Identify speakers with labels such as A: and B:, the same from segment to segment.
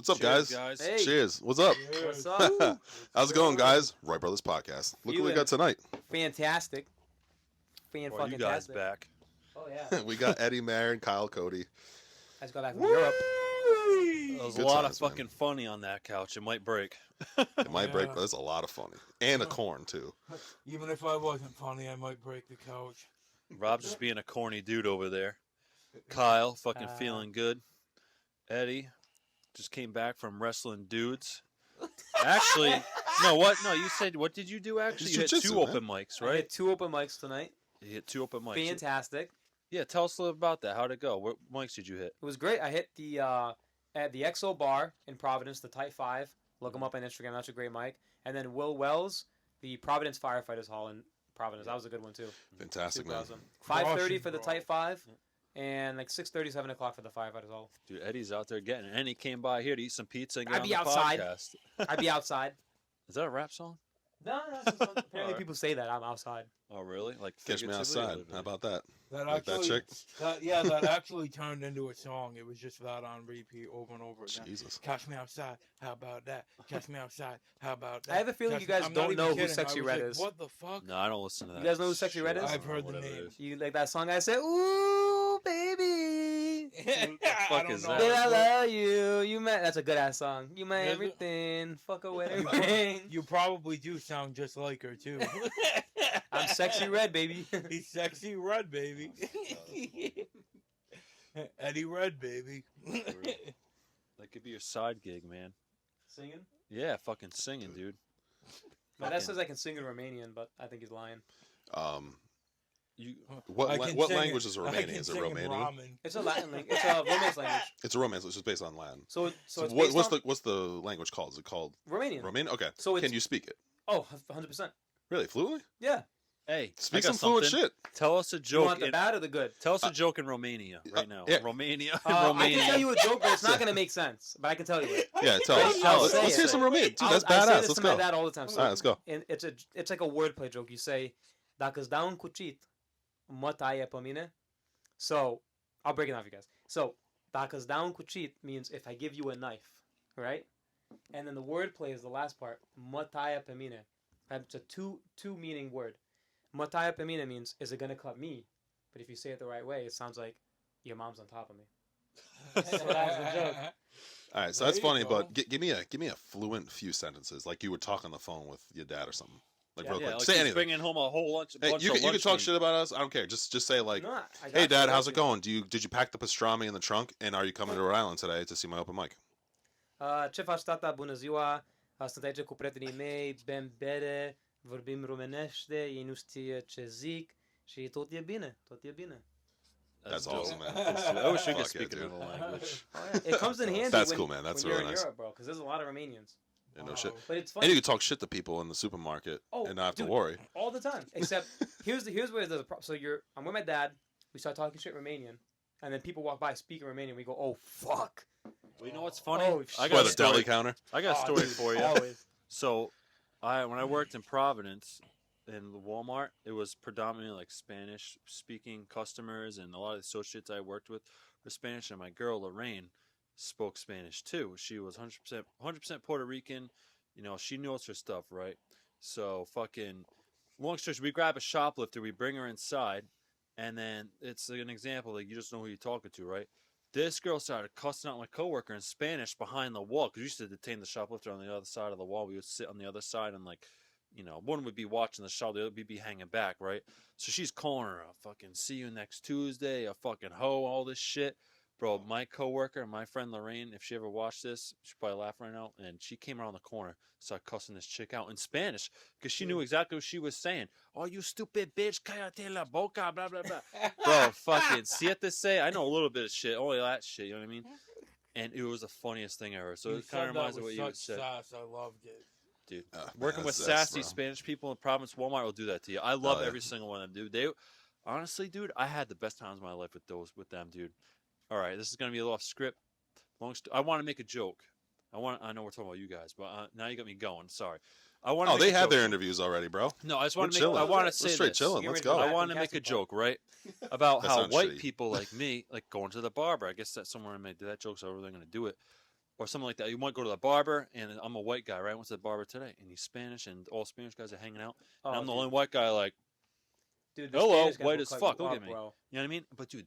A: What's up,
B: Cheers,
A: guys?
B: Hey.
A: Cheers. What's up?
C: Cheers.
B: What's up?
A: How's it going, guys? Roy Brothers Podcast. Look what we got tonight.
B: Fantastic.
C: Well, you guys back.
B: Oh, yeah.
A: We got Eddie, Marin, Kyle, Cote.
B: I just got back from Europe.
C: There was
A: Good
C: a lot
A: times,
C: of fucking funny on that couch. It might break.
A: It might break,
D: Yeah.
A: but it's a lot of funny. And a corn, too.
D: Even if I wasn't funny, I might break the couch.
C: Rob's just being a corny dude over there. Kyle, fucking feeling good. Eddie just came back from wrestling dudes. Actually, no, what? No, you said, what did you do actually? You hit
A: Jiu-jitsu,
C: two
A: man.
C: open mics,
B: I
C: right?
B: hit 2 open mics tonight.
C: You hit 2 open mics.
B: Fantastic.
C: Yeah, tell us a little about that. How'd it go? What mics did you hit?
B: It was great. I hit the at the XO Bar in Providence, the Type 5. Look them up on Instagram. That's a great mic. And then Will Wells, the Providence Firefighters Hall in Providence. That was a good one, too.
A: Fantastic, man.
B: 5:30 for the Type 5. And like 6:30, 7 o'clock for the Firefighters Hall.
C: Dude, Eddie's out there getting it. And he came by here to eat some pizza and get
B: I'd
C: on
B: be
C: the
B: outside.
C: podcast.
B: I'd be outside.
C: Is that a rap song?
B: No, apparently
C: Alright.
B: people say that I'm outside.
C: Oh, really? Like
A: Catch me
C: figuratively,
A: outside.
C: or-
A: How about that?
D: That
A: Like that
D: actually,
A: chick?
D: that actually turned into a song. It was just that on repeat over and over again.
A: Jesus.
D: Catch me outside. How about that? Catch me outside. How about that?
B: I have a feeling you guys
D: I'm not
B: don't
D: even
B: know who
D: kidding.
B: Sexy
D: I was
B: Red
D: like,
B: is.
D: What the fuck?
C: No, I don't listen to that.
B: You guys know who Sexy
C: shit.
B: Red is?
C: I don't
D: I've heard
C: know
D: the
C: what it
D: name.
C: is.
B: You like that song I said, ooh, baby.
D: I
C: fuck
D: don't
C: is
D: know.
C: that?
B: Did I love you? You my that's a good ass song. You my
D: Is it?
B: everything. Fuck away everything.
D: You probably do sound just like her too.
B: I'm Sexy Red, baby.
D: He's Sexy Red, baby. Eddie Red, baby.
C: That could be your side gig, man.
B: Singing?
C: Yeah, fucking singing, dude.
B: No, that says I can sing in Romanian, but I think he's lying.
C: You
A: What
D: I can
A: what
D: sing
A: language
D: it-
A: is
D: I
A: Romanian?
D: can
A: Is it
D: sing in
A: Romanian?
D: ramen.
B: It's a Latin language. It's a Romance language.
A: It's a Romance. It's just based on Latin.
B: So
A: So
B: it's
A: what,
B: based
A: what's
B: on
A: the what's the language called? Is it called
B: Romanian.
A: Romanian? Okay.
B: So it's
A: Can you speak it?
B: oh, 100%.
A: Really fluently?
B: Yeah.
C: hey, I
A: Speak
C: got
A: some fluent
C: something.
A: shit.
C: Tell us a
B: You
C: joke.
B: want the bad or the good?
C: Tell us a joke in Romania right now.
A: yeah.
C: Romania.
B: I
C: Romania.
B: can tell you a joke, but it's not going to make sense. But I can tell you it.
A: Yeah, tell us.
B: I'll
A: Let's,
B: say
A: let's
B: it.
A: hear some Romanian. Dude, that's
B: I say
A: badass.
B: this
A: Let's
B: to my
A: go.
B: dad all the time.
A: All right, let's go.
B: And it's like a wordplay joke. You say, dacă îți dau un cuțit, mă taie pe mine. So, I'll break it down for you guys. So, dacă îți dau un cuțit means if I give you a knife, right? And then the wordplay is the last part. Mă taie pe mine. It's a two meaning word. Mă taie pe mine means is it going to cut me? But if you say it the right way, it sounds like your mom's on top of me. So that's the joke.
A: All right, so
D: There
A: that's
D: you
A: funny,
D: go.
A: but give me a fluent few sentences, like you would talk on the phone with your dad or something, like
B: Yeah,
A: real
C: Yeah,
A: quick.
C: like
A: Say
C: he's
A: anything.
C: bringing home a whole lunch.
A: Hey,
C: bunch
A: you
C: of
A: can
C: lunch
A: talk
C: meat.
A: shit about us. I don't care. Just say like,
B: No, I got
A: hey
B: you,
A: dad,
B: I
A: how's
B: got
A: it
B: you.
A: going? Did you pack the pastrami in the trunk? And are you coming to Rhode Island today to see my open mic?
B: Ce faci, tata? Bună ziua! Sunt aici cu prietenii mei, bem bere, vorbim românește, ei nu știe ce zic și tot e bine, tot e bine.
A: That's
C: dope.
A: awesome, man.
C: I wish we
A: Fuck
C: could speak
A: yeah, dude.
C: another language.
B: Oh, yeah. It comes in handy
A: That's
B: when,
A: cool, man. That's
B: when you're
A: really
B: in
A: nice.
B: Europe, bro, because there's a lot of Romanians.
A: Yeah, no shit.
B: But it's
A: And
B: funny
A: you can talk shit to people in the supermarket
B: Oh,
A: and not have
B: dude.
A: to worry.
B: all the time. Except here's where there's a problem. So I'm with my dad. We start talking shit Romanian, and then people walk by speaking Romanian. We go, oh fuck.
C: Well, you know what's funny?
B: Oh,
C: I
B: shit.
C: got
A: What,
C: a
A: the deli
C: story.
A: counter?
C: I got a
B: Oh,
C: story
B: dude,
C: for you.
B: Always.
C: So, when I worked in Providence in the Walmart, it was predominantly like Spanish speaking customers, and a lot of the associates I worked with were Spanish. And my girl Lorraine spoke Spanish too. She was 100% Puerto Rican. You know, she knows her stuff, right? So fucking long story short, we grab a shoplifter, we bring her inside, and then it's like an example, like you just know who you're talking to, right? This girl started cussing out my coworker in Spanish behind the wall because we used to detain the shoplifter on the other side of the wall. We would sit on the other side and like, you know, one would be watching the shop, the other would be hanging back, right? So she's calling her a fucking see you next Tuesday, a fucking hoe, all this shit. Bro, my coworker, my friend Lorraine, if she ever watched this, she'd probably laugh right now. And she came around the corner, started cussing this chick out in Spanish because she knew exactly what she was saying. Oh, you stupid bitch, cállate la boca, blah, blah, blah. Bro, fucking, siete say, I know a little bit of shit, only that shit, you know what I mean? And it was the funniest thing ever. So
D: You
C: it kind of
D: said that
C: reminds me of
D: with
C: what you
D: such
C: said.
D: sass. I loved it.
C: Dude,
A: Man,
C: working with
A: that's
C: sassy
A: bro.
C: Spanish people in Providence, Walmart will do that to you. I love
A: Oh, yeah.
C: every single one of them, dude. They, honestly, dude, I had the best times of my life with them, dude. All right, this is gonna be a little off script. I want to make a joke. I know we're talking about you guys, but now you got me going. Sorry. I want.
A: Oh, they had their interviews already, bro.
C: No, I just
A: We're
C: want to make.
A: chilling.
C: I want to
A: We're
C: say
A: straight
C: this.
A: chilling.
B: Get
A: Let's
B: rid of
A: go.
B: that.
C: I want to make a joke, right? About
A: That
C: how
A: sounds
C: white
A: shitty.
C: people like me, like going to the barber. I guess that's somewhere I made that joke, so I wasn't going to do it. or something like that. You might go to the barber, and I'm a white guy, right? I went to the barber today, and he's Spanish, and all Spanish guys are hanging out. And I'm the only white guy, like,
B: Dude, the
C: hello,
B: Spanish guys
C: white
B: will
C: as
B: cut
C: fuck.
B: you
C: Look
B: up,
C: at me.
B: bro.
C: You know what I mean? But dude,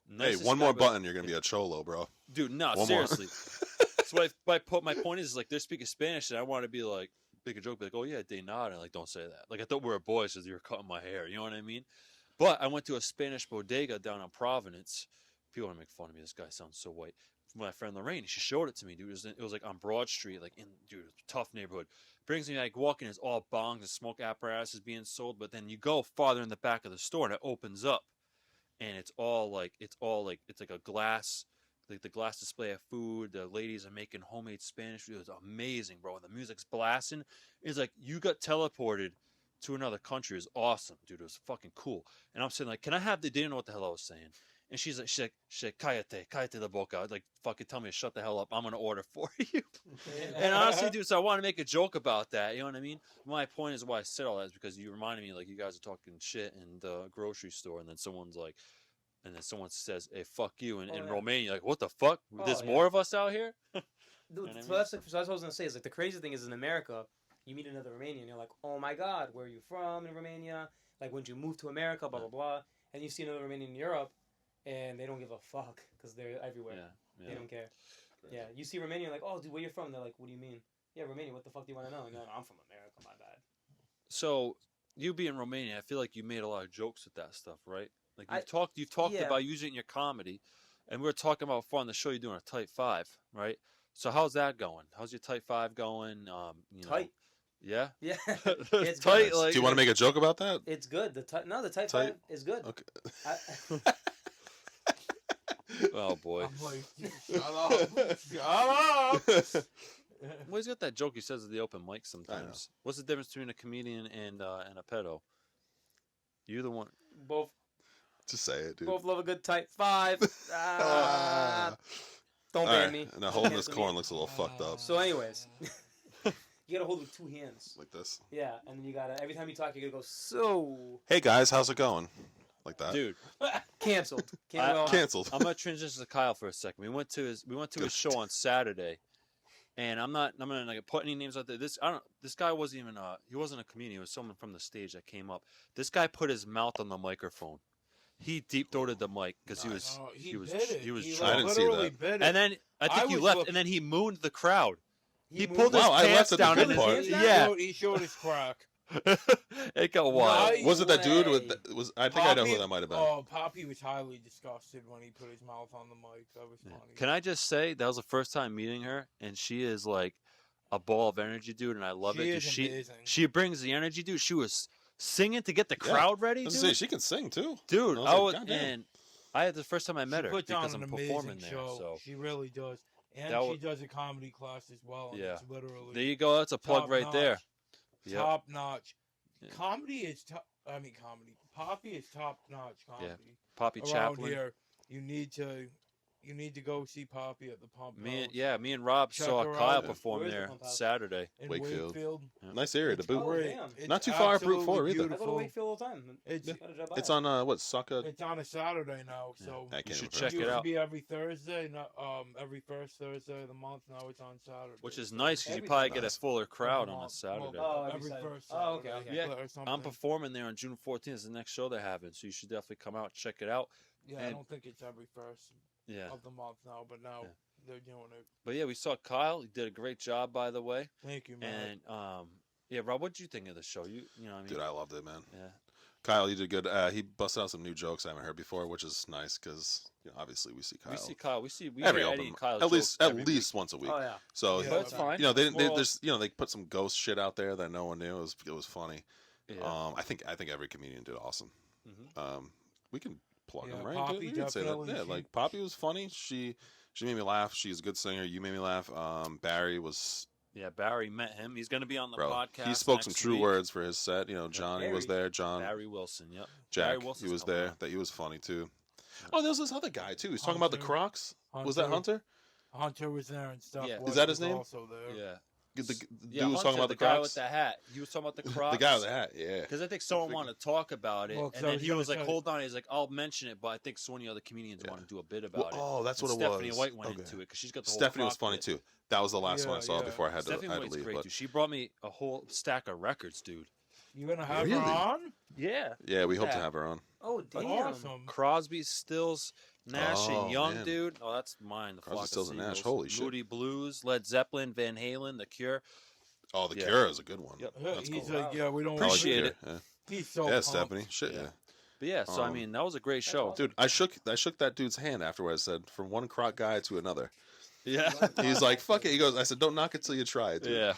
A: Hey,
C: nicest
A: one
C: guy,
A: more
C: but-
A: button, you're gonna be a cholo, bro.
C: Dude, no,
A: One more.
C: seriously. So my point is like they're speaking Spanish, and I want to be like make a joke, be like, oh yeah, they nod, and like don't say that. Like I thought we were boys because you were cutting my hair. You know what I mean? But I went to a Spanish bodega down on Providence. People want to make fun of me. This guy sounds so white. My friend Lorraine, she showed it to me, dude. It was like on Broad Street, like in dude, tough neighborhood. Brings me like walking, it's all bongs and smoke apparatus is being sold. But then you go farther in the back of the store, and it opens up, and it's like a glass, like the glass display of food. The ladies are making homemade Spanish food. It's amazing, bro. And the music's blasting. It's like you got teleported to another country. It was awesome, dude. It was fucking cool. And I'm saying like, can I have the? They didn't know what the hell I was saying. And she's like, cállate la boca. Like, fucking tell me to shut the hell up. I'm going to order for you. And honestly, dude, so I want to make a joke about that. You know what I mean? My point is why I said all that is because you reminded me, like, you guys are talking shit in the grocery store. And then someone says, hey, fuck you. And in Romania, like, what the fuck? There's more of us out here?
B: Dude,
C: You know what I
B: so
C: mean?
B: that's what I was gonna say. Is like the crazy thing is in America, you meet another Romanian, you're like, oh my god, where are you from in Romania? Like, when did you move to America? Blah blah blah. And you see another Romanian in Europe, and they don't give a fuck because they're everywhere.
C: Yeah.
B: They don't care. Yeah, you see Romania, like, oh, dude, where you from? They're like, what do you mean? Yeah, Romania. What the fuck do you want to know? And you're like, I'm from America. My bad.
C: So, you being Romanian, I feel like you made a lot of jokes with that stuff, right? Like you've talked
B: yeah.
C: about using it in your comedy, and we were talking about before on the show you're doing a tight 5, right? So how's that going? How's your tight 5 going?
B: Tight.
C: Yeah.
B: Yeah,
C: It's
B: it's
C: tight.
B: good.
C: Like,
A: Do you want to make a joke about that?
B: It's good. The tight
A: Tight?
B: 5 is good.
A: Okay.
C: oh boy.
D: I'm like, shut up.
C: Well, he's got that joke he says at the open mic sometimes. What's the difference between a comedian and a pedo? You're the one.
B: both
A: Just say it, dude.
B: both love a good tight 5. Don't
A: All
B: ban
A: right.
B: me.
A: Now holding this
B: Cancel me.
A: corn looks a little fucked up.
B: So, anyways, you gotta hold with 2 hands.
A: Like this.
B: Yeah, and then you gotta every time you talk, you gotta go so
A: Hey guys, how's it going? Like that.
C: Dude,
B: canceled. Canceled.
A: Canceled.
C: I'm gonna transition to Kyle for a second. We went to his show on Saturday, and I'm gonna like put any names out there. This guy wasn't even he wasn't a comedian. It was someone from the stage that came up. This guy put his mouth on the microphone. He deep throated the mic because he was
D: Oh,
C: he was
D: bit it.
C: he was
D: He
A: I didn't see
D: literally
A: that.
D: bit it.
C: and then I think he
D: was
C: left,
D: look-
C: and then he mooned the crowd. He
B: moved
C: pulled his
A: Wow, I
C: pants
A: left at the
C: down
A: good
C: and
A: part.
C: his,
B: He
C: yeah,
D: He showed his crack.
C: it got wild.
D: Nice.
A: Was it that dude with
B: way.
A: was I think I know who that might have been.
D: Oh, Poppy was highly disgusted when he put his mouth on the mic. That was funny.
C: Can I just say that was the first time meeting her, and she is like a ball of energy, dude, and I love it. 'Cause
D: Is amazing.
C: she brings the energy, dude. She was singing to get the
A: Yeah.
C: crowd ready,
A: Let's
C: dude.
A: see, she can sing too.
C: Dude,
A: I was
C: I
A: like,
C: was,
A: "Goddamn."
C: and I had the first time I met
D: She
C: her
D: puts on
C: because
D: an
C: I'm
D: amazing
C: performing there.
D: show.
C: So
D: She really does, and
C: That
D: she
C: wa-
D: does a comedy class as well. And
C: Yeah.
D: it's literally
C: there you go. That's a plug
D: top
C: right
D: notch.
C: there. Yep.
D: Top notch.
C: Yeah.
D: Comedy is top. I mean, comedy. Poppy is top notch comedy.
C: Poppy
D: Around
C: Chaplin.
D: here, you need to go see Poppy at the Pump House
C: Me and Rob
D: Check
C: saw
D: her
C: Kyle
D: out.
C: perform
B: Where's the
C: there
B: Pump House?
C: Saturday.
D: in
A: Wakefield.
D: Wakefield.
A: Nice area to
D: It's
A: boot.
D: great.
B: damn.
D: It's
A: Not too far up Route
D: absolutely
A: 4 either.
B: I go to
D: beautiful.
B: Wakefield all the time.
D: It's
B: Gotta drive by.
A: It's on what Succa?
D: it's on a Saturday now,
C: Yeah.
D: so
A: I can't
C: You should
A: remember.
C: check
D: it
C: it
D: used to
C: out.
D: be every Thursday, not every first Thursday of the month. Now it's on Saturday.
C: Which is nice because you
B: Every
C: probably
A: time.
C: get a
A: Nice.
C: fuller crowd on a
D: Well,
C: Saturday.
B: Oh, every
D: every
B: Saturday.
D: first
B: Oh, okay,
D: Saturday
B: okay.
C: Yeah,
D: or something.
C: I'm performing there on June 14th. Is the next show they're having, so you should definitely come out, check it out.
D: Yeah, I
C: and-
D: don't think it's every first
C: Yeah,
D: of the month now, but now
C: Yeah.
D: they're doing it.
C: but yeah, we saw Kyle. He did a great job, by the way.
D: Thank you, man.
C: And yeah, Rob, what did you think of the show? You know, what I mean,
A: Dude, I loved it, man.
C: yeah,
A: Kyle, you did good. He busted out some new jokes I haven't heard before, which is nice because obviously we see Kyle
C: we see Kyle. We
A: every
C: hear
A: open
C: Eddie and Kyle's
A: at least
C: jokes every week.
A: once a week.
B: Oh yeah.
A: So
D: Yeah,
C: But it's fine.
D: Well-
A: there's they put some ghost shit out there that no one knew. It was funny.
C: Yeah.
A: I think every comedian did awesome.
C: Mhm.
A: We can plug
D: Yeah,
A: them, right?
D: Poppy
A: You can say that.
D: definitely,
A: Yeah,
D: she-
A: like Poppy was funny. She made me laugh. She's a good singer. You made me laugh. Barry was
C: Yeah, Barry met him. He's going to be on the
A: bro.
C: podcast.
A: He spoke some
C: next
A: true
C: week.
A: words for his set. You know, Johnny was
B: Barry.
A: there. John
C: Barry Wilson. Yep.
A: Jack,
C: Barry
A: he
C: Wilson's
A: was
C: coming
A: there.
C: on.
A: That he was funny too. Oh, there was this other guy too. He was talking about the
D: Hunter.
A: Crocs. Was that Hunter?
D: Hunter was there and stuff.
C: Yeah. Is
D: West
A: that his
D: was
A: name?
D: Also there.
C: Yeah. Yeah,
A: dude was talking
C: Hunter,
A: about the
C: guy
A: Crocs.
C: with the hat. You was talking about the Crocs.
A: The guy with the hat, yeah.
C: Because I think someone wanted to talk about it,
D: Well, 'cause
C: and
D: I
C: then
D: was
C: he
D: gonna
C: was like,
D: say-
C: "Hold on." He's like, "I'll mention it," but I think so many other comedians
A: Yeah.
C: want to do a bit
A: Well,
C: about it.
A: oh, that's
C: And
A: what it
C: Stephanie
A: was.
C: White went
A: Okay.
C: into it because she's got the whole
A: Stephanie was
C: Croc
A: funny
C: bit.
A: too. That was the last one I
D: Yeah,
A: saw
D: yeah.
A: before I had
C: Stephanie
A: to
C: White's
A: leave.
C: great,
A: But
C: dude. She brought me a whole stack of records, dude.
D: You gonna have
A: Really?
D: her on?
C: Yeah.
A: yeah, we hope to
C: Yeah.
A: have her on.
B: Oh damn!
D: Awesome.
C: Crosby, Stills, Nash,
A: Oh,
C: and Young,
A: man.
C: dude. Oh, that's mine. The
A: Crosby,
C: Flock
A: Stills,
C: of
A: and Nash.
C: Seagulls.
A: Holy shit.
C: Moody Blues, Led Zeppelin, Van Halen, The Cure.
A: Oh, the
C: Yeah.
A: Cure is a good one.
C: Yep.
A: That's
D: He's
A: cool.
D: like, yeah, we don't
A: I like The
C: Appreciate
A: Cure,
C: it.
A: Yeah,
D: He's so
A: yeah
D: pumped.
A: Stephanie. Shit,
C: Yeah.
A: yeah.
C: But yeah, so I
A: Um,
C: mean, that was a great
B: That's
C: show.
B: awesome.
A: Dude, I shook that dude's hand afterwards. I said, from one Croc guy to another.
C: Yeah.
A: He's like, fuck it. He goes, I said, don't knock it till you try it, dude.
C: Yeah.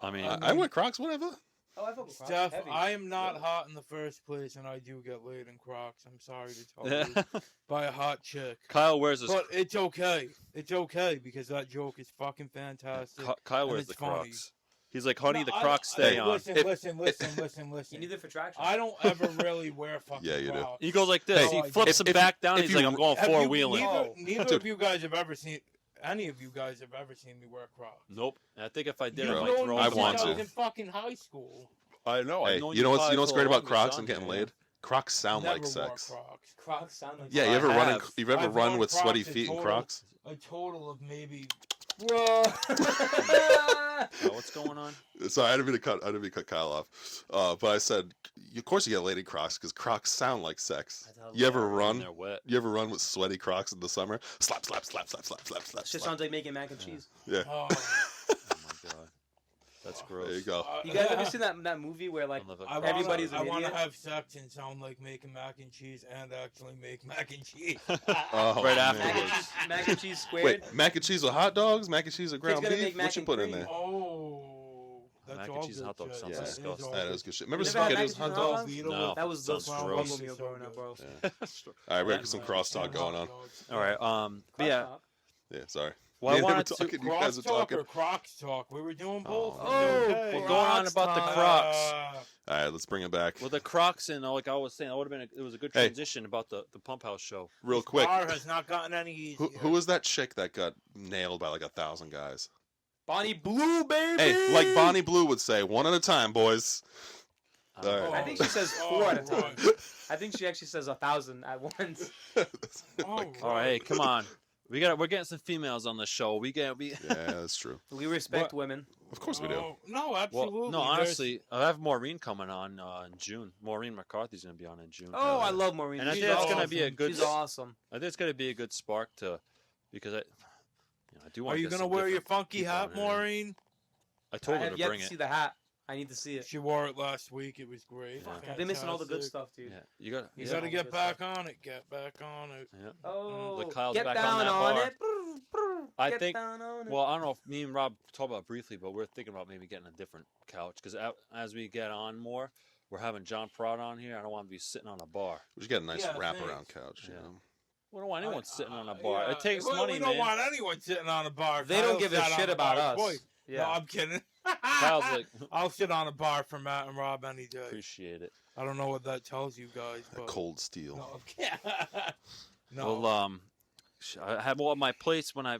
C: I mean,
A: I went Crocs, whatever.
B: Oh, I fuck with Crocs.
D: Steph,
B: Heavy.
D: I am not
B: Really?
D: hot in the first place, and I do get laid in Crocs. I'm sorry to tell
C: yeah.
D: you, by a hot chick.
C: Kyle wears his
D: But it's okay. It's okay because that joke is fucking fantastic.
C: Kyle
D: and
C: wears
D: it's
C: the
D: funny.
C: Crocs. He's like, honey,
D: No,
C: the
D: I
C: Crocs
D: don't-
C: stay on.
D: Listen,
A: If-
D: listen.
B: You need it for traction.
D: I don't ever really wear fucking
A: Yeah, you do.
D: Crocs.
C: He goes like this.
A: Hey,
C: he flips
A: if-
C: them back down.
A: if
C: He's
A: you-
C: like, I'm going
D: Have
C: four
D: you-
C: wheeling.
B: Oh.
D: Neither
A: Dude.
D: of you guys have ever seen. Any of you guys have ever seen me wear Crocs?
C: Nope. And I think if I did,
D: You've
C: I might
D: known
C: throw
D: me
A: I
C: them
D: since
A: want
D: I
A: to.
D: was in fucking high school.
C: I know.
A: Hey, you know what's great about Crocs and getting laid? Crocs sound
D: Never
A: like
D: wore
A: sex.
D: Crocs.
B: Crocs sound like.
A: Yeah, you
C: I
A: ever run?
C: have.
A: You ever
D: I've
A: run
D: worn
A: with sweaty
D: Crocs a
A: feet in
D: total-
A: Crocs?
D: A total of maybe.
B: Bro.
C: Oh, what's going on?
A: Sorry, I didn't mean to cut Kyle off. But I said, of course you get laid in Crocs because Crocs sound like sex.
B: That's
A: You ever
B: hilarious.
A: run?
C: They're wet.
A: You ever run with sweaty Crocs in the summer? Slap, slap, slap, slap, slap, slap, slap.
B: Shit
A: slap.
B: sounds like making mac and cheese.
A: Yeah,
D: Oh,
C: Oh my god, that's gross.
A: there you go.
B: You guys ever seen that movie where like
C: I love a
D: I
C: Croc.
D: wanna,
B: Everybody's an
D: I want to
B: idiot.
D: have sex and sound like making mac and cheese and actually make mac and cheese.
A: Oh,
C: Right
A: man.
C: afterwards.
B: mac and cheese squared?
A: Wait, mac and cheese with hot dogs? Mac and cheese with ground
B: gonna
A: beef?
B: make mac
A: What you
B: and
A: put in
B: cream.
A: there?
D: Oh, that's
C: Mac and
D: all
C: cheese and hot
D: good
C: dog
D: shit.
C: sounds
A: Yeah.
C: disgusting.
A: That is good shit. Remember
B: You never had mac
A: SpaghettiOs
B: and
A: hot
B: cheese and hot
A: dogs?
B: dogs?
D: Vito
C: No.
D: with
B: That was the
C: Sounds
B: strong
C: gross.
B: meal growing up, bro.
A: Yeah. All right, we're getting some crosstalk going on.
C: All right. But yeah.
B: Crock-top.
A: Yeah, sorry.
C: Well, I
A: Me and him were
C: wanted to.
A: talking, you
D: Crocs
A: guys were
D: talk
A: talking.
D: or Crocs talk? We were doing both.
A: Oh,
D: Okay.
C: we're going on about the Crocs.
A: All right, let's bring it back.
C: Well, the Crocs and like I was saying, that would have been. It was a good
A: Hey.
C: transition about the Pump House show.
A: Real
D: This
A: quick.
D: bar has not gotten any easier.
A: Who was that chick that got nailed by like 1,000 guys?
B: Bonnie Blue, baby.
A: Hey, like Bonnie Blue would say, one at a time, boys.
C: I
A: All right.
B: I think she says
D: Oh,
B: 4 at a time.
D: right.
B: I think she actually says 1,000 at once.
D: Oh,
C: All right, hey, come on. We're getting some females on the show.
A: Yeah, that's true.
B: We respect women.
A: Of course we do.
D: Oh, no,
C: Well,
D: absolutely.
C: no,
D: There's-
C: honestly, I have Maureen coming on in June. Maureen McCarthy's going to be on in June.
B: Oh, I love Maureen.
C: And I
B: She's
C: think it's
B: awesome.
C: going to be a good.
B: She's awesome.
C: I think it's going to be a good spark to, because I do want.
D: Are
C: to
D: you
C: get
D: gonna
C: some
D: wear your
C: different
D: funky
C: people
D: hat,
C: on here.
D: Maureen?
C: I
B: I
C: told her
B: have
C: to
B: yet
C: bring
B: to
C: it.
B: see the hat. I need to see it.
D: She wore it last week. It was great.
C: Yeah.
B: I've been missing all the good
D: Fantastic.
B: stuff, dude.
C: Yeah, you got.
D: You
B: Yeah.
D: gotta
B: All
D: get
B: good
D: back
B: stuff.
D: on it. Get back on it.
C: Yeah.
B: Oh,
C: Look, Kyle's
B: get
C: back on
B: down
C: that
B: on,
C: bar.
B: it. Brr, brr,
C: I
B: get
C: think-
B: down on it.
C: Well, I don't know if me and Rob talked about it briefly, but we're thinking about maybe getting a different couch because as we get on more, we're having John Prod on here. I don't want to be sitting on a bar.
A: We should get a nice
D: Yeah,
A: wraparound
D: thanks.
A: couch. You
C: Yeah.
A: know?
C: We don't want anyone sitting on a bar.
D: Yeah,
C: It takes
D: we
C: money,
D: We don't
C: man.
D: want anyone sitting on a bar.
B: They don't
D: Kyle
B: give a
D: sat on
B: shit
D: a
B: about
D: bar
B: us.
D: twice. No,
B: Yeah.
D: I'm kidding.
C: Kyle's like,
D: I'll sit on a bar for Matt and Rob any day.
C: appreciate it.
D: I don't know what that tells you guys,
A: A
D: but
A: cold steel.
D: no, I'm kidding. No.
C: Well, I had more on my place when I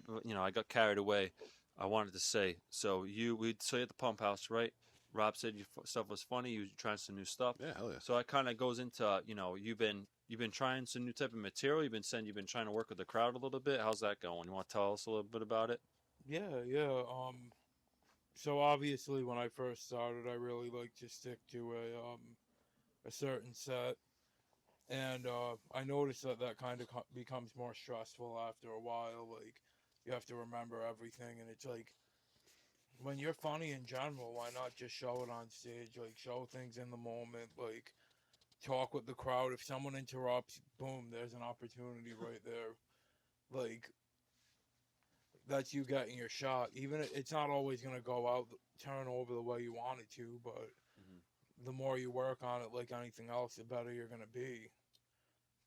C: got carried away. I wanted to say, so we saw you at the Pump House, right? Rob said your stuff was funny. You were trying some new stuff.
A: Yeah, hell yeah.
C: So it kind of goes into, you've been trying some new type of material. You've been saying you've been trying to work with the crowd a little bit. How's that going? You want to tell us a little bit about it?
D: Yeah. So obviously, when I first started, I really like to stick to a certain set, and I noticed that kind of becomes more stressful after a while. Like you have to remember everything, and it's like when you're funny in general, why not just show it on stage? Like show things in the moment. Like talk with the crowd. If someone interrupts, boom, there's an opportunity right there. Like that's you getting your shot. Even if it's not always gonna go out, turn over the way you want it to, but the more you work on it, like anything else, the better you're gonna be.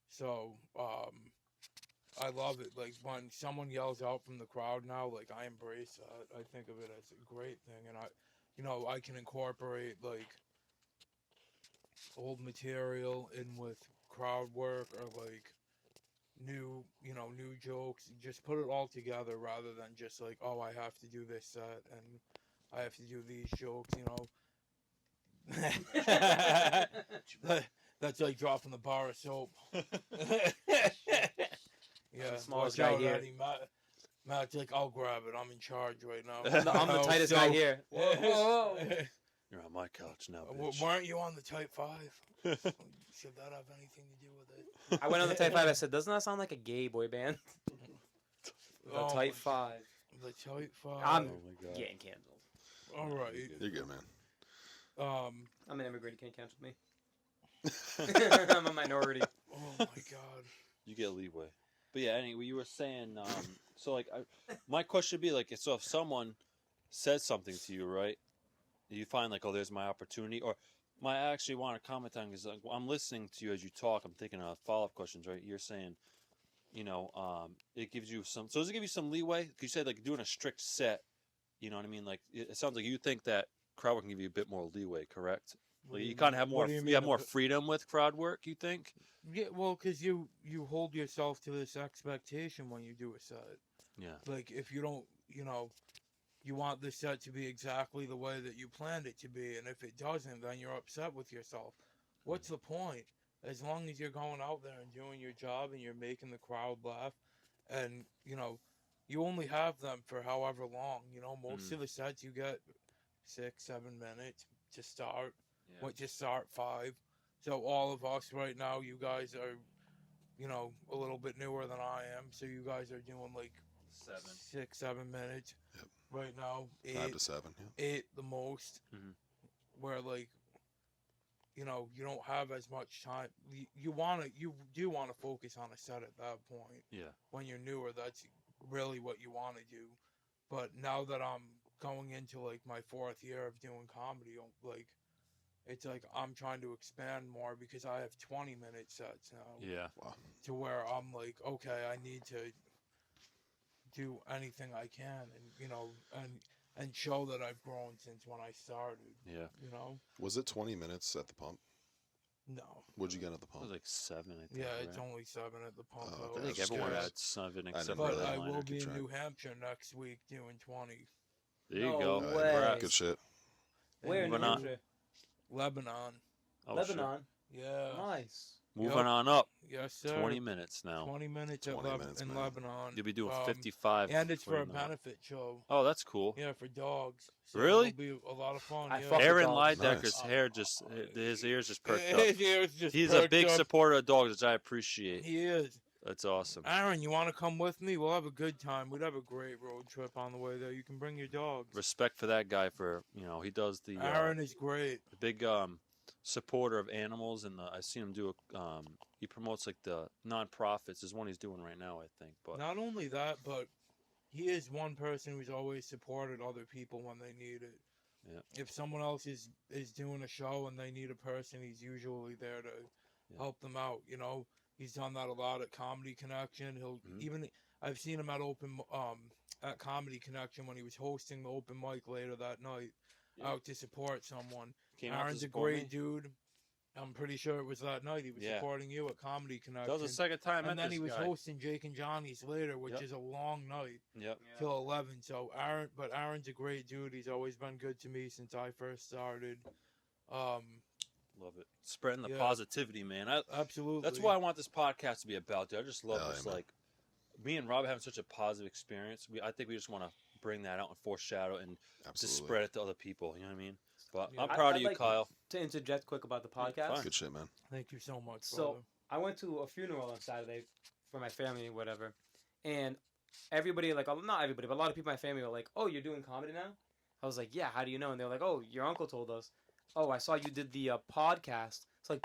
D: So, I love it. Like when someone yells out from the crowd now, like I embrace that. I think of it as a great thing, and I can incorporate like old material in with crowd work or like new jokes. Just put it all together rather than just like, oh, I have to do this set and I have to do these jokes, you know. That's like dropping the bar of soap. Yeah,
B: the smallest
D: watch
B: guy
D: out,
B: here.
D: Eddie. Matt's like, I'll grab it. I'm in charge right now.
B: I'm the tightest guy here. Whoa, whoa.
C: You're on my couch now,
D: W-
C: bitch.
D: Weren't you on the Type 5? Should that have anything to do with it?
B: I went on the Type 5. I said, doesn't that sound like a gay boy band? The
D: Oh,
B: Type 5.
D: The Type 5.
B: I'm
C: Oh my god.
B: getting canceled.
D: All right.
A: You're good, man.
B: I'm an immigrant. You can't cancel me. I'm a minority.
D: Oh my god.
C: You get leeway. But yeah, anyway, you were saying, so like, my question would be like, so if someone says something to you, right? You find like, oh, there's my opportunity, or I actually want to comment on because like, I'm listening to you as you talk. I'm thinking of follow-up questions, right? You're saying, you know, it gives you some. So does it give you some leeway? 'Cause you said like doing a strict set. You know what I mean? Like it sounds like you think that crowd work can give you a bit more leeway, correct? Like, you kind of have more. You have more freedom with crowd work. You think?
D: Yeah, well, because you hold yourself to this expectation when you do a set.
C: Yeah.
D: Like if you don't, you know, you want the set to be exactly the way that you planned it to be, and if it doesn't, then you're upset with yourself. What's the point? As long as you're going out there and doing your job and you're making the crowd laugh, and you know, you only have them for however long. You know, most of the sets you get 6-7 minutes to start.
C: Yeah.
D: What just start 5. So all of us right now, you guys are, you know, a little bit newer than I am. So you guys are doing like 6-7 minutes right now.
A: 5 to 7. Yeah.
D: 8 the most. Where like, you know, you don't have as much time. You do want to focus on a set at that point.
C: Yeah.
D: When you're newer, that's really what you want to do. But now that I'm going into like my 4th year of doing comedy, like, it's like I'm trying to expand more because I have 20-minute sets now.
C: Yeah.
A: Wow.
D: To where I'm like, okay, I need to do anything I can, and you know, and show that I've grown since when I started.
C: Yeah.
D: You know.
A: Was it 20 minutes at the pump?
D: No.
A: What'd you get at the
C: It
A: pump?
C: was like 7. I think,
D: Yeah,
C: right?
D: it's only 7 at the pump.
A: Oh,
D: though.
A: okay.
C: I think
A: That's
C: everyone
A: good.
C: had 7 except
A: never
C: for
D: But
A: really
C: the
D: I
C: liner.
D: will be in
A: track.
D: New Hampshire next week doing 20.
C: There you
B: No
C: go.
B: way.
C: Congrats.
A: Good shit.
B: Where in New
C: Moving on.
B: Hampshire?
D: Lebanon.
C: Oh,
B: Lebanon.
D: Yeah.
B: Nice.
C: Moving on up.
D: Yes, sir.
C: 20 minutes now.
D: 20 minutes
A: 20 minutes,
D: in
A: man.
D: Lebanon.
C: You'll be doing
D: Um,
C: 55.
D: And it's for a
C: before you know it.
D: benefit show.
C: Oh, that's cool.
D: Yeah, for dogs. So
C: Really?
D: It'll be a lot of fun.
B: I
D: yeah.
B: fuck with
C: Aaron
B: dogs.
C: Leidecker's
A: Nice.
C: hair just, his ears just perked up.
D: His ears just
C: He's a
D: perked
C: big
D: up.
C: supporter of dogs, which I appreciate.
D: He is.
C: That's awesome.
D: Aaron, you want to come with me? We'll have a good time. We'd have a great road trip on the way there. You can bring your dogs.
C: Respect for that guy for, you know, he does the
D: Aaron is great.
C: big supporter of animals, and I've seen him do he promotes like the non-profits. There's one he's doing right now, I think. But
D: Not only that, but he is one person who's always supported other people when they need it.
C: Yeah.
D: If someone else is doing a show and they need a person, he's usually there to help them out. You know, he's done that a lot at Comedy Connection. He'll even I've seen him at at Comedy Connection when he was hosting the open mic later that night, out to support someone.
C: came out to
D: Aaron's a
C: support
D: great
C: me.
D: dude. I'm pretty sure it was that night he was
C: Yeah.
D: supporting you at Comedy Connection.
C: That was the second time I
D: And
C: met
D: then
C: this
D: he was
C: guy.
D: hosting Jake and Johnny's later, which
C: Yep.
D: is a long night
C: Yep.
D: till 11. So Aaron's a great dude. He's always been good to me since I first started.
C: Love it. Spreading the
D: Yeah.
C: positivity, man.
D: Absolutely.
C: That's what I want this podcast to be about, dude. I just love
A: Hell
C: this.
A: yeah, man.
C: Like, me and Rob having such a positive experience. I think we just want to bring that out and foreshadow and just
A: Absolutely.
C: spread it to other people. You know what I mean? But
D: Yeah.
C: I'm proud
B: I'd
C: of you,
B: like
C: Kyle.
B: To interject quick about the
C: fine.
B: podcast.
A: Good shit, man.
D: Thank you so much.
B: So
D: brother.
B: I went to a funeral on Saturday for my family and whatever, and everybody, like, not everybody, but a lot of people in my family were like, "Oh, you're doing comedy now?" I was like, "Yeah, how do you know?" And they were like, "Oh, your uncle told us." "Oh, I saw you did the podcast." It's like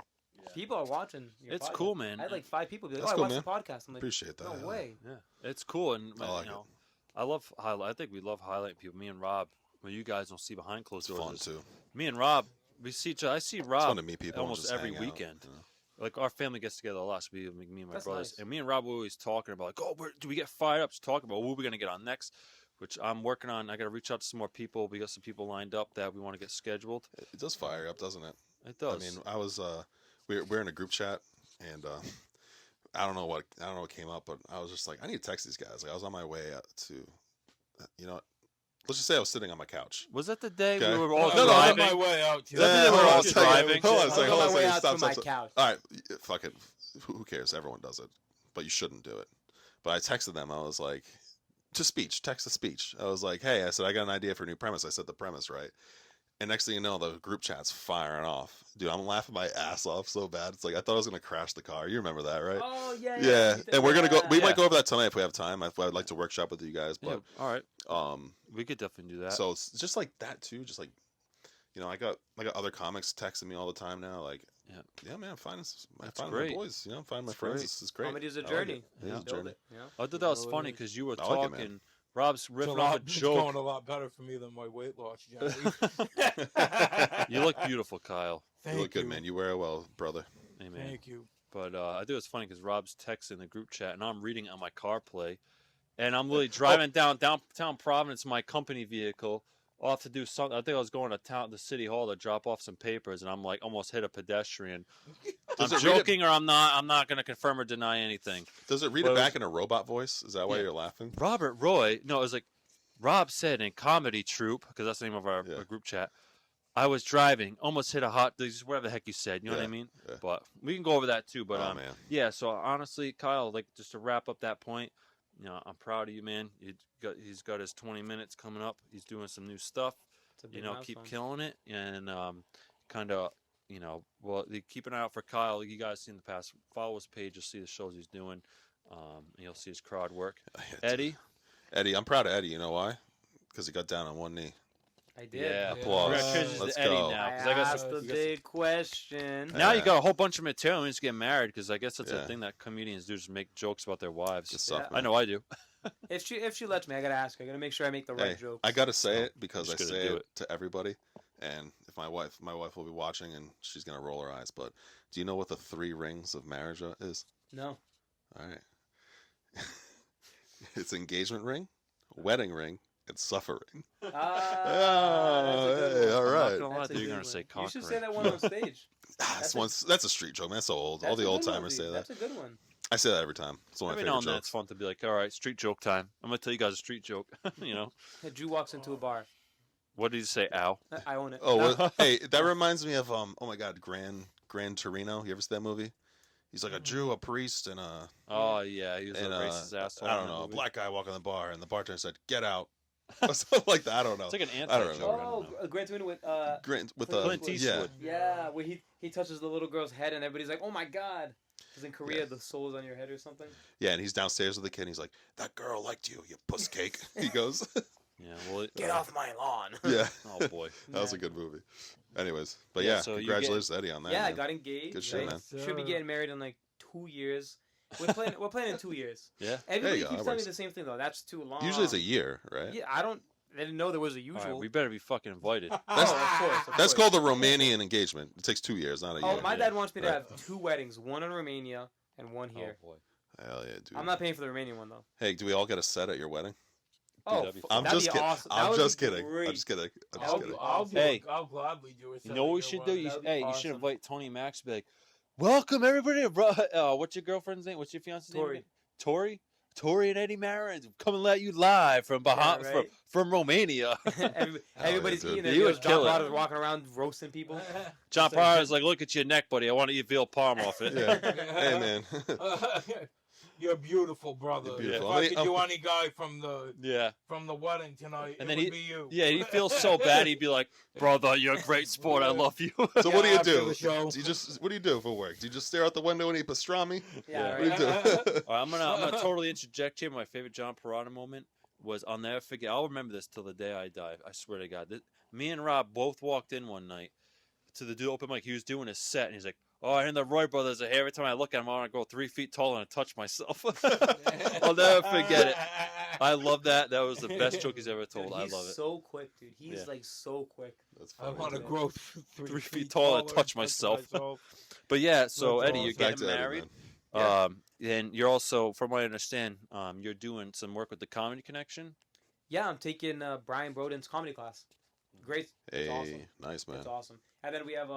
B: people are watching. Your
C: It's
B: podcast.
C: cool, man.
B: I had like 5 people be like,
A: That's
B: "Oh,
A: cool,
B: I watched the podcast." I'm like,
A: Appreciate that.
B: "No
A: yeah.
B: way."
C: Yeah, it's cool, and
A: I like
C: you
A: it.
C: know, I love highlight. I think we love highlighting people. Me and Rob, well, you guys don't see behind closed
A: It's
C: doors.
A: fun
C: is
A: too.
C: Me and Rob, we see each other. I see
A: It's
C: Rob
A: fun to meet people and
C: almost
A: just
C: every
A: hang out,
C: weekend.
A: you know?
C: Like our family gets together a lot, so me and my
B: That's
C: brothers,
B: nice.
C: and me and Rob were always talking about like, oh, do we get fired up to talk about what we're gonna get on next? Which I'm working on. I got to reach out to some more people. We got some people lined up that we want to get scheduled.
A: It does fire up, doesn't it?
C: It does.
A: I mean, I was we're in a group chat, and I don't know what came up, but I was just like, I need to text these guys. Like, I was on my way to, you know, Let's just say I was sitting on my couch.
C: Was that the day
A: Okay.
C: we were all
D: I
A: No,
D: was
A: no,
D: on
C: driving?
D: my way out. To
C: Is that the day we were
A: hold
C: all
A: on a second.
C: driving?
A: Hold on a
B: I was
A: second.
B: on
A: Hold on
B: my
A: a
B: way
A: second.
B: out
A: Stop,
B: to
A: stop,
B: my
A: stop.
B: couch.
A: All right, fuck it. Who cares? Everyone does it, but you shouldn't do it. But I texted them. I was like, to speech, text to speech. I was like, hey, I said I got an idea for a new premise. I said the premise right. And next thing you know, the group chat's firing off. Dude, I'm laughing my ass off so bad. It's like I thought I was gonna crash the car. You remember that, right?
B: Oh yeah.
A: Yeah, and we're gonna go. We might
C: Yeah.
A: go over that tonight if we have time. I'd like to workshop with you guys,
C: Yeah,
A: but
C: all right.
A: um,
C: We could definitely do that.
A: so it's just like that too. Just like, you know, I got other comics texting me all the time now. Like, yeah, man, I'm finding my
C: great.
A: boys. You know, I'm finding my
C: That's
A: friends.
C: great.
A: This is great.
B: Comedy is a
A: I like
B: journey.
A: it. It
C: Yeah.
A: is a
B: Build
A: journey.
B: it, you know?
C: I thought that was
D: Oh,
C: funny
D: it
C: because you were
A: I like it, man.
C: talking. Rob's
D: It's,
C: riffing off a
D: it's going
C: joke.
D: a lot better for me than my weight loss journey.
C: You look beautiful, Kyle.
D: Thank
A: You look good, man. You wear it well, brother.
C: Amen.
D: Thank you.
C: But I think it's funny because Rob's texting the group chat and I'm reading on my CarPlay, and I'm literally driving downtown Providence, my company vehicle, off to do something. I think I was going to the city hall to drop off some papers, and I'm like almost hit a pedestrian. I'm
A: Does it read it-
C: joking, or I'm not. I'm not going to confirm or deny anything.
A: Does it read
C: But
A: it
C: it was-
A: back in a robot voice? Is that why
C: Yeah.
A: you're laughing?
C: Robert Roy. No, it was like Rob said in comedy troupe, because that's the name of our group chat. I was driving, almost hit a whatever the heck you said. You know what I
A: Yeah,
C: mean?
A: yeah.
C: But we can go over that too. But
A: Oh man,
C: yeah. So honestly, Kyle, like just to wrap up that point, you know, I'm proud of you, man. He's got his 20 minutes coming up. He's doing some new stuff.
B: It's a big
C: You know, keep
B: milestone.
C: killing it, and kind of, you know, well, keep an eye out for Kyle. You guys see in the past, follow his page. You'll see the shows he's doing. And you'll see his crowd work. Eddie.
A: Eddie, I'm proud of Eddie. You know why? Because he got down on one knee.
B: I did.
C: Yeah.
A: Applause.
C: We're gonna transition
A: Let's
C: to Eddie
A: go.
C: now.
B: I
C: 'Cause I guess
B: asked the big question.
C: now you
A: Yeah.
C: got a whole bunch of material and just get married, because I guess that's
A: Yeah.
C: a thing that comedians do, just make jokes about their wives.
A: Good stuff,
B: Yeah.
C: I know I do.
B: If she lets me, I gotta ask her. I gotta make sure I make the right
A: Hey,
B: jokes.
A: I gotta say it because I
C: just gotta
A: say
C: do
A: it to everybody, and if my wife will be watching and she's gonna roll her eyes. But do you know what the 3 rings of marriage is?
B: No.
A: All right, it's engagement ring, wedding ring, and suffering.
B: Ah, that's a good
A: hey,
B: one.
A: all
C: I'm not
A: right.
C: gonna lie,
B: That's a
C: dude, you're
B: good
C: gonna
B: one.
C: say
B: You
C: cock
B: should
C: ring.
B: say that one on stage.
A: That's a street joke, man. That's so old. All
B: That's
A: the
B: a
A: old
B: good one,
A: timers
B: dude.
A: say that.
B: That's a good one.
A: I say that every time. It's one of
C: Every
A: my
C: now
A: favorite
C: and then it's
A: jokes.
C: fun to be like, all right, street joke time. I'm gonna tell you guys a street joke. You know,
B: A Jew walks into a bar.
C: what did you say? Ow.
B: I own it.
A: Oh,
B: No.
A: well, hey, that reminds me of oh my God, Gran Torino. You ever see that movie? He's like a Jew, a priest, and a
C: Oh yeah, he was
A: and
C: a racist asshole.
A: I
C: in
A: don't
C: that
A: know, a
C: movie.
A: black guy walking in the bar, and the bartender said, "Get out," or something like that. I don't know.
C: It's like an
A: I don't
C: anti joke.
A: know.
C: I
B: Oh,
C: don't know.
B: Gran Torino with
A: Grant with
B: Clint
A: the
C: Eastwood.
B: yeah, where he touches the little girl's head and everybody's like, oh my god. Because in Korea the soul is on your head or something.
A: yeah, and he's downstairs with the kid. And he's like, "That girl liked you, you puss cake." He goes,
C: Yeah, well,
B: Get off my lawn.
A: "Yeah,
C: Oh boy.
A: that was a good movie." Anyways, but
C: Yeah,
A: yeah,
C: so you
A: congratulations, to Eddie, on that.
B: Yeah, I
A: man.
B: got engaged.
A: Good shit,
B: right?
A: man.
B: Should be getting married in like 2 years. We're planning in 2 years.
C: Yeah.
B: Everybody
A: you go,
B: keeps
A: that
B: telling me
A: works.
B: the same thing though. That's too long.
A: Usually it's a year, right?
B: Yeah, I didn't know there was a
C: All
B: usual.
C: right, we better be fucking invited.
B: Oh, of course. Of
A: That's
B: course.
A: called the Romanian engagement. It takes 2 years, not a year.
B: Oh, my dad wants me to
A: Right.
B: have 2 weddings, one in Romania and one here.
C: Oh boy.
A: Hell yeah, dude.
B: I'm not paying for the Romanian one though.
A: Hey, do we all get a set at your wedding?
B: Oh,
C: that'd be fun.
A: I'm
B: that'd
A: just
B: be
A: kidding.
B: awesome. That
A: I'm
B: would
A: just
B: be
A: kidding.
B: great.
A: I'm just kidding. I'm just
B: I'll-
A: kidding.
C: Hey.
D: I'll gladly do it.
C: You know what we should do?
B: That'd be
C: You should
B: awesome.
C: invite Tony Max. Be like, welcome everybody. What's your girlfriend's name? What's your fiance's
B: Tori.
C: name? Tori and Eddie Marin come and let you live from
B: right.
C: from Romania.
B: Everybody's
A: dude.
B: eating there.
C: You would
B: because John
C: kill it.
B: Potter's walking around roasting people.
C: John
B: It's like-
C: Pryor's like, look at your neck, buddy. I want to eat veal parm off it.
A: Yeah. Hey, man.
D: You're beautiful, brother.
A: You're beautiful.
D: If
A: I
D: I
A: mean,
D: could do any guy from
C: Yeah.
D: the wedding tonight,
C: And
D: it
C: then
D: would
C: he-
D: be you.
C: Yeah, he feels so bad. He'd be like, brother, you're a great sport. I love you.
A: So what do you
D: After
A: do?
D: the show.
A: Do you just what do you do for work? Do you just stare out the window and eat pastrami?
B: Yeah,
A: What do you
B: right.
A: do?
C: All right, I'm gonna totally interject here. My favorite John Perrotta moment was, I'll never forget. I'll remember this till the day I die. I swear to God. Me and Rob both walked in one night to the open mic. He was doing his set, and he's like, "Oh, and the Roy brothers are here." Every time I look at him, I want to go 3 feet taller and touch myself. I'll never forget it. I love that. That was the best joke he's ever told.
B: Dude,
C: I
B: he's
C: love it.
B: so quick, dude. He's
C: Yeah.
B: like so quick.
A: That's
D: I
A: funny.
D: want to
A: dude.
D: grow
C: 3 feet taller and touch myself. But yeah, so
D: That's
C: Eddie, you're
D: awesome.
A: Back
C: getting
A: to Eddie,
C: married.
A: man.
C: And you're also, from what I understand, you're doing some work with the Comedy Connection.
B: Yeah, I'm taking Brian Broden's comedy class. Great. It's
A: Hey,
B: awesome.
A: nice man.
B: It's awesome. And then we have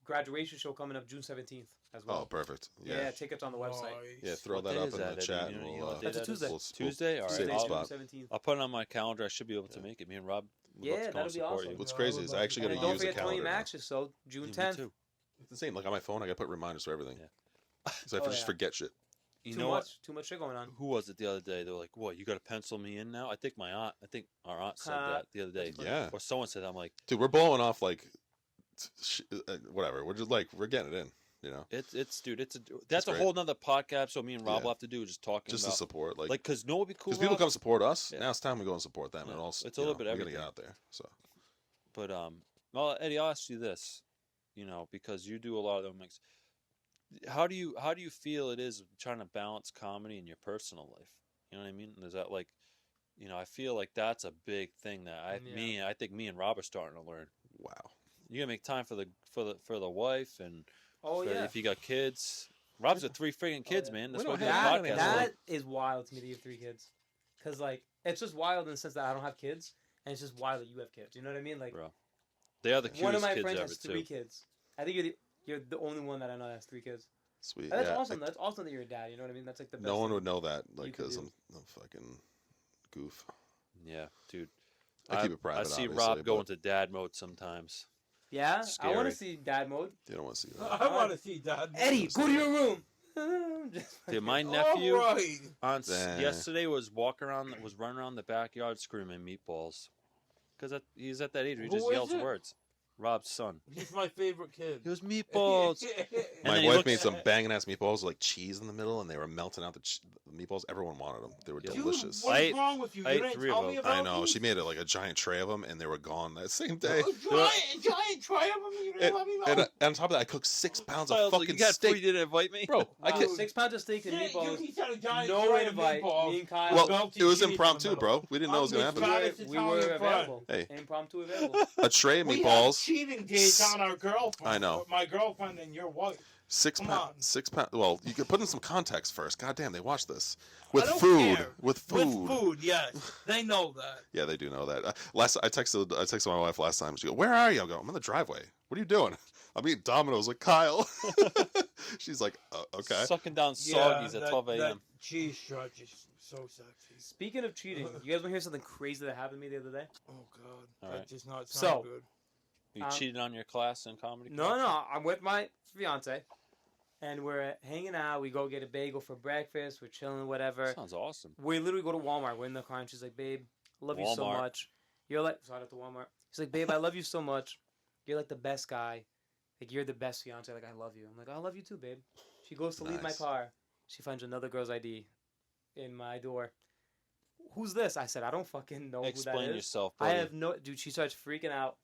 B: graduation show coming up June 17th as well.
A: Oh, perfect.
B: Yeah,
A: Yeah.
B: tickets on the website.
A: Yeah, throw
C: What
A: that
C: day
A: up
C: is
A: in
C: that,
A: the
C: Eddie?
A: chat,
C: You
A: and
C: know- you
A: we'll,
C: know what day
B: That's a
C: that is?
B: Tuesday.
C: Tuesday? All right.
A: Tuesday,
B: Tuesday,
A: spot.
B: June 17th.
C: I'll put it on my calendar. I should be able to make it. Me and Rob. would love
B: Yeah,
C: to come
B: that'd
C: and
B: be
C: support
B: awesome.
C: you.
A: What's
D: Yeah, I
A: crazy
D: would
A: is
D: love
A: I actually
D: to
A: got
B: And
A: to
B: don't
A: use a
B: forget Tony
A: calendar now.
B: Max's, so June
C: Yeah, me
B: 10th.
C: too.
A: It's the same. Like on my phone, I got to put reminders for everything.
C: Yeah.
A: So I
B: Oh,
A: just
B: yeah.
A: forget shit.
C: You
B: Too
C: know
B: much,
C: what?
B: too much shit going on.
C: Who was it the other day? They were like, "What? You got to pencil me in now?" I think our aunt said that the other day.
A: Yeah.
C: Or someone said that. I'm like,
A: Dude, we're blowing off like whatever. We're just like we're getting it in. You know,
C: it's dude. That's a
A: great.
C: whole nother podcast. So me and Rob
A: Yeah.
C: will have to do just talking
A: just
C: about
A: to support, like,
C: because no, it'd be cool.
A: because people
C: Rob?
A: come support us.
C: Yeah.
A: Now it's time we go and support them,
C: Yeah.
A: and also
C: It's a little bit
A: we gotta
C: everything.
A: get out there. So
C: But well, Eddie, I'll ask you this, because you do a lot of them mix. How do you feel it is trying to balance comedy in your personal life? You know what I mean? Is that like, I feel like that's a big thing that I think me and Rob are starting to learn.
A: wow.
C: You gotta make time for the wife and
B: Oh, yeah.
C: if you got kids. Rob's got 3 friggin' kids,
B: yeah.
C: man.
A: We
C: That's
A: don't
C: what the
A: have
C: podcast
A: that-
C: is.
B: That is wild to me that you have 3 kids. Because, like, it's just wild in the sense that I don't have kids, and it's just wild that you have kids. You know what I mean? Like,
C: Bro, they are the cutest
B: one of my
C: kids
B: friends
C: ever
B: has 3
C: too.
B: kids. I think you're the only one that I know that has 3 kids.
A: Sweet.
B: And that's
A: yeah.
B: awesome. That's awesome that you're a dad. You know what I mean? That's like the best.
A: No one
B: thing.
A: would know that, like,
B: you could
A: because
B: do.
A: I'm a fucking goof.
C: Yeah, dude.
A: I keep it private.
C: I see
A: obviously,
C: Rob go
A: but
C: into dad mode sometimes.
B: Yeah, I want
C: Scary.
B: to see dad mode.
A: you don't want to see that.
D: I want to see that.
B: Eddie, go to your room. Just
C: Dude, my
B: fucking-
C: nephew
D: All right.
A: Dang.
C: yesterday was running around the backyard screaming meatballs, because he's at that age where he
D: Who
C: just
D: is
C: yells
D: it?
C: words. Rob's son.
D: He's my favorite kid.
C: He was meatballs.
A: My
C: then he
A: wife
C: looks-
A: made some banging ass meatballs with like cheese in the middle, and they were melting out the meatballs. Everyone wanted them. They were
C: Dude,
A: delicious.
D: What
C: I
D: is
C: ate-
D: wrong with you?
C: I
D: You
C: ate
D: didn't
C: 3 of
D: tell
C: them.
D: me about
A: I know.
D: these?
A: She made it like a giant tray of them, and they were gone that same day.
D: Giant tray of them. You didn't let me know.
A: And on top of that, I cooked 6 pounds
C: I
A: of
C: was like,
A: fucking
C: you got food, you
A: steak.
C: didn't invite me,
A: Bro, I
B: Wow,
A: could.
B: 6 pounds of steak and
D: Yeah,
B: meatballs.
D: he said a giant
B: No
D: tray of
B: invite.
D: meatballs.
B: Me and Kyle.
A: Well,
D: melted
A: it was
D: cheese in the
A: impromptu,
D: middle.
A: bro. We didn't know it was gonna
D: I'm
A: happen.
D: just
B: we
D: Italian
B: were
D: friend.
B: available.
A: Hey.
B: Impromptu available.
A: A tray of
D: We had
A: meatballs.
D: cheating dates on our girlfriend.
A: I know.
D: My girlfriend and your wife.
A: 6
D: Come
A: pounds.
D: on.
A: 6 pounds. Well, you could put in some context first. God damn, they watch this
D: I
A: with
D: don't
A: food.
D: care.
A: With food.
D: With food, yes. They know that.
A: Yeah, they do know that. I texted my wife last time. She go, "Where are you?" I go, "I'm in the driveway." "What are you doing?" "I'm eating Domino's with Kyle." She's like, "Okay."
C: sucking down soggies at 12
D: That
C: a.m.
D: cheese stretch is so sexy.
B: Speaking of cheating, you guys want to hear something crazy that happened to me the other day?
D: Oh God,
C: All
D: that
C: right.
D: does not
B: So-
D: sound good.
C: You
B: Um,
C: cheated on your class in comedy?
B: No, no, I'm with my fiance, and we're hanging out. We go get a bagel for breakfast. We're chilling, whatever.
C: Sounds awesome.
B: We literally go to Walmart. We're in the car, and she's like, "Babe, I love you so
C: Walmart.
B: much. You're like," shout out to Walmart. She's like, "Babe, I love you so much. You're like the best guy. Like you're the best fiance. Like I love you." I'm like, "I love you too, babe." She goes to leave my
A: Nice.
B: car. She finds another girl's ID in my door. "Who's this?" I said, "I don't fucking know
C: Explain
B: who that is."
C: yourself,
B: I
C: buddy.
B: have no dude. She starts freaking out.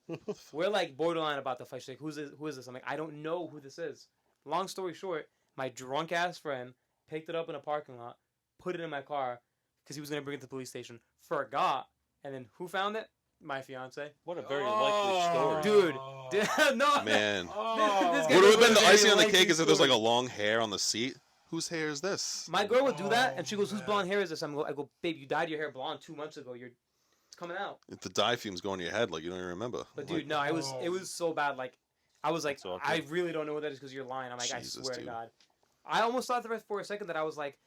B: We're like borderline about the fight. She's like, "Who's this? Who is this?" I'm like, "I don't know who this is." Long story short, my drunk ass friend picked it up in a parking lot, put it in my car because he was gonna bring it to the police station. Forgot, and then who found it? My fiance.
C: What a very likely story.
B: Dude. No,
A: Man,
D: Oh.
B: This guy
A: would have been the
B: very
A: icing on the
B: likely
A: cake is if there's like a
B: story.
A: long hair on the seat. Whose hair is this?
B: My girl would do that, and she goes,
D: Oh,
B: "Whose blonde hair is this?" I go, "Babe, you dyed your hair blonde 2 months ago. It's coming out."
A: If the dye fumes go in your head, like you don't even remember.
B: But
A: Like,
B: dude, no, it was so bad. Like, I was like,
C: That's awkward.
B: I really don't know what that is because you're lying. I'm like, I
A: Jesus,
B: swear
A: dude.
B: to God. I almost thought for a second that I was like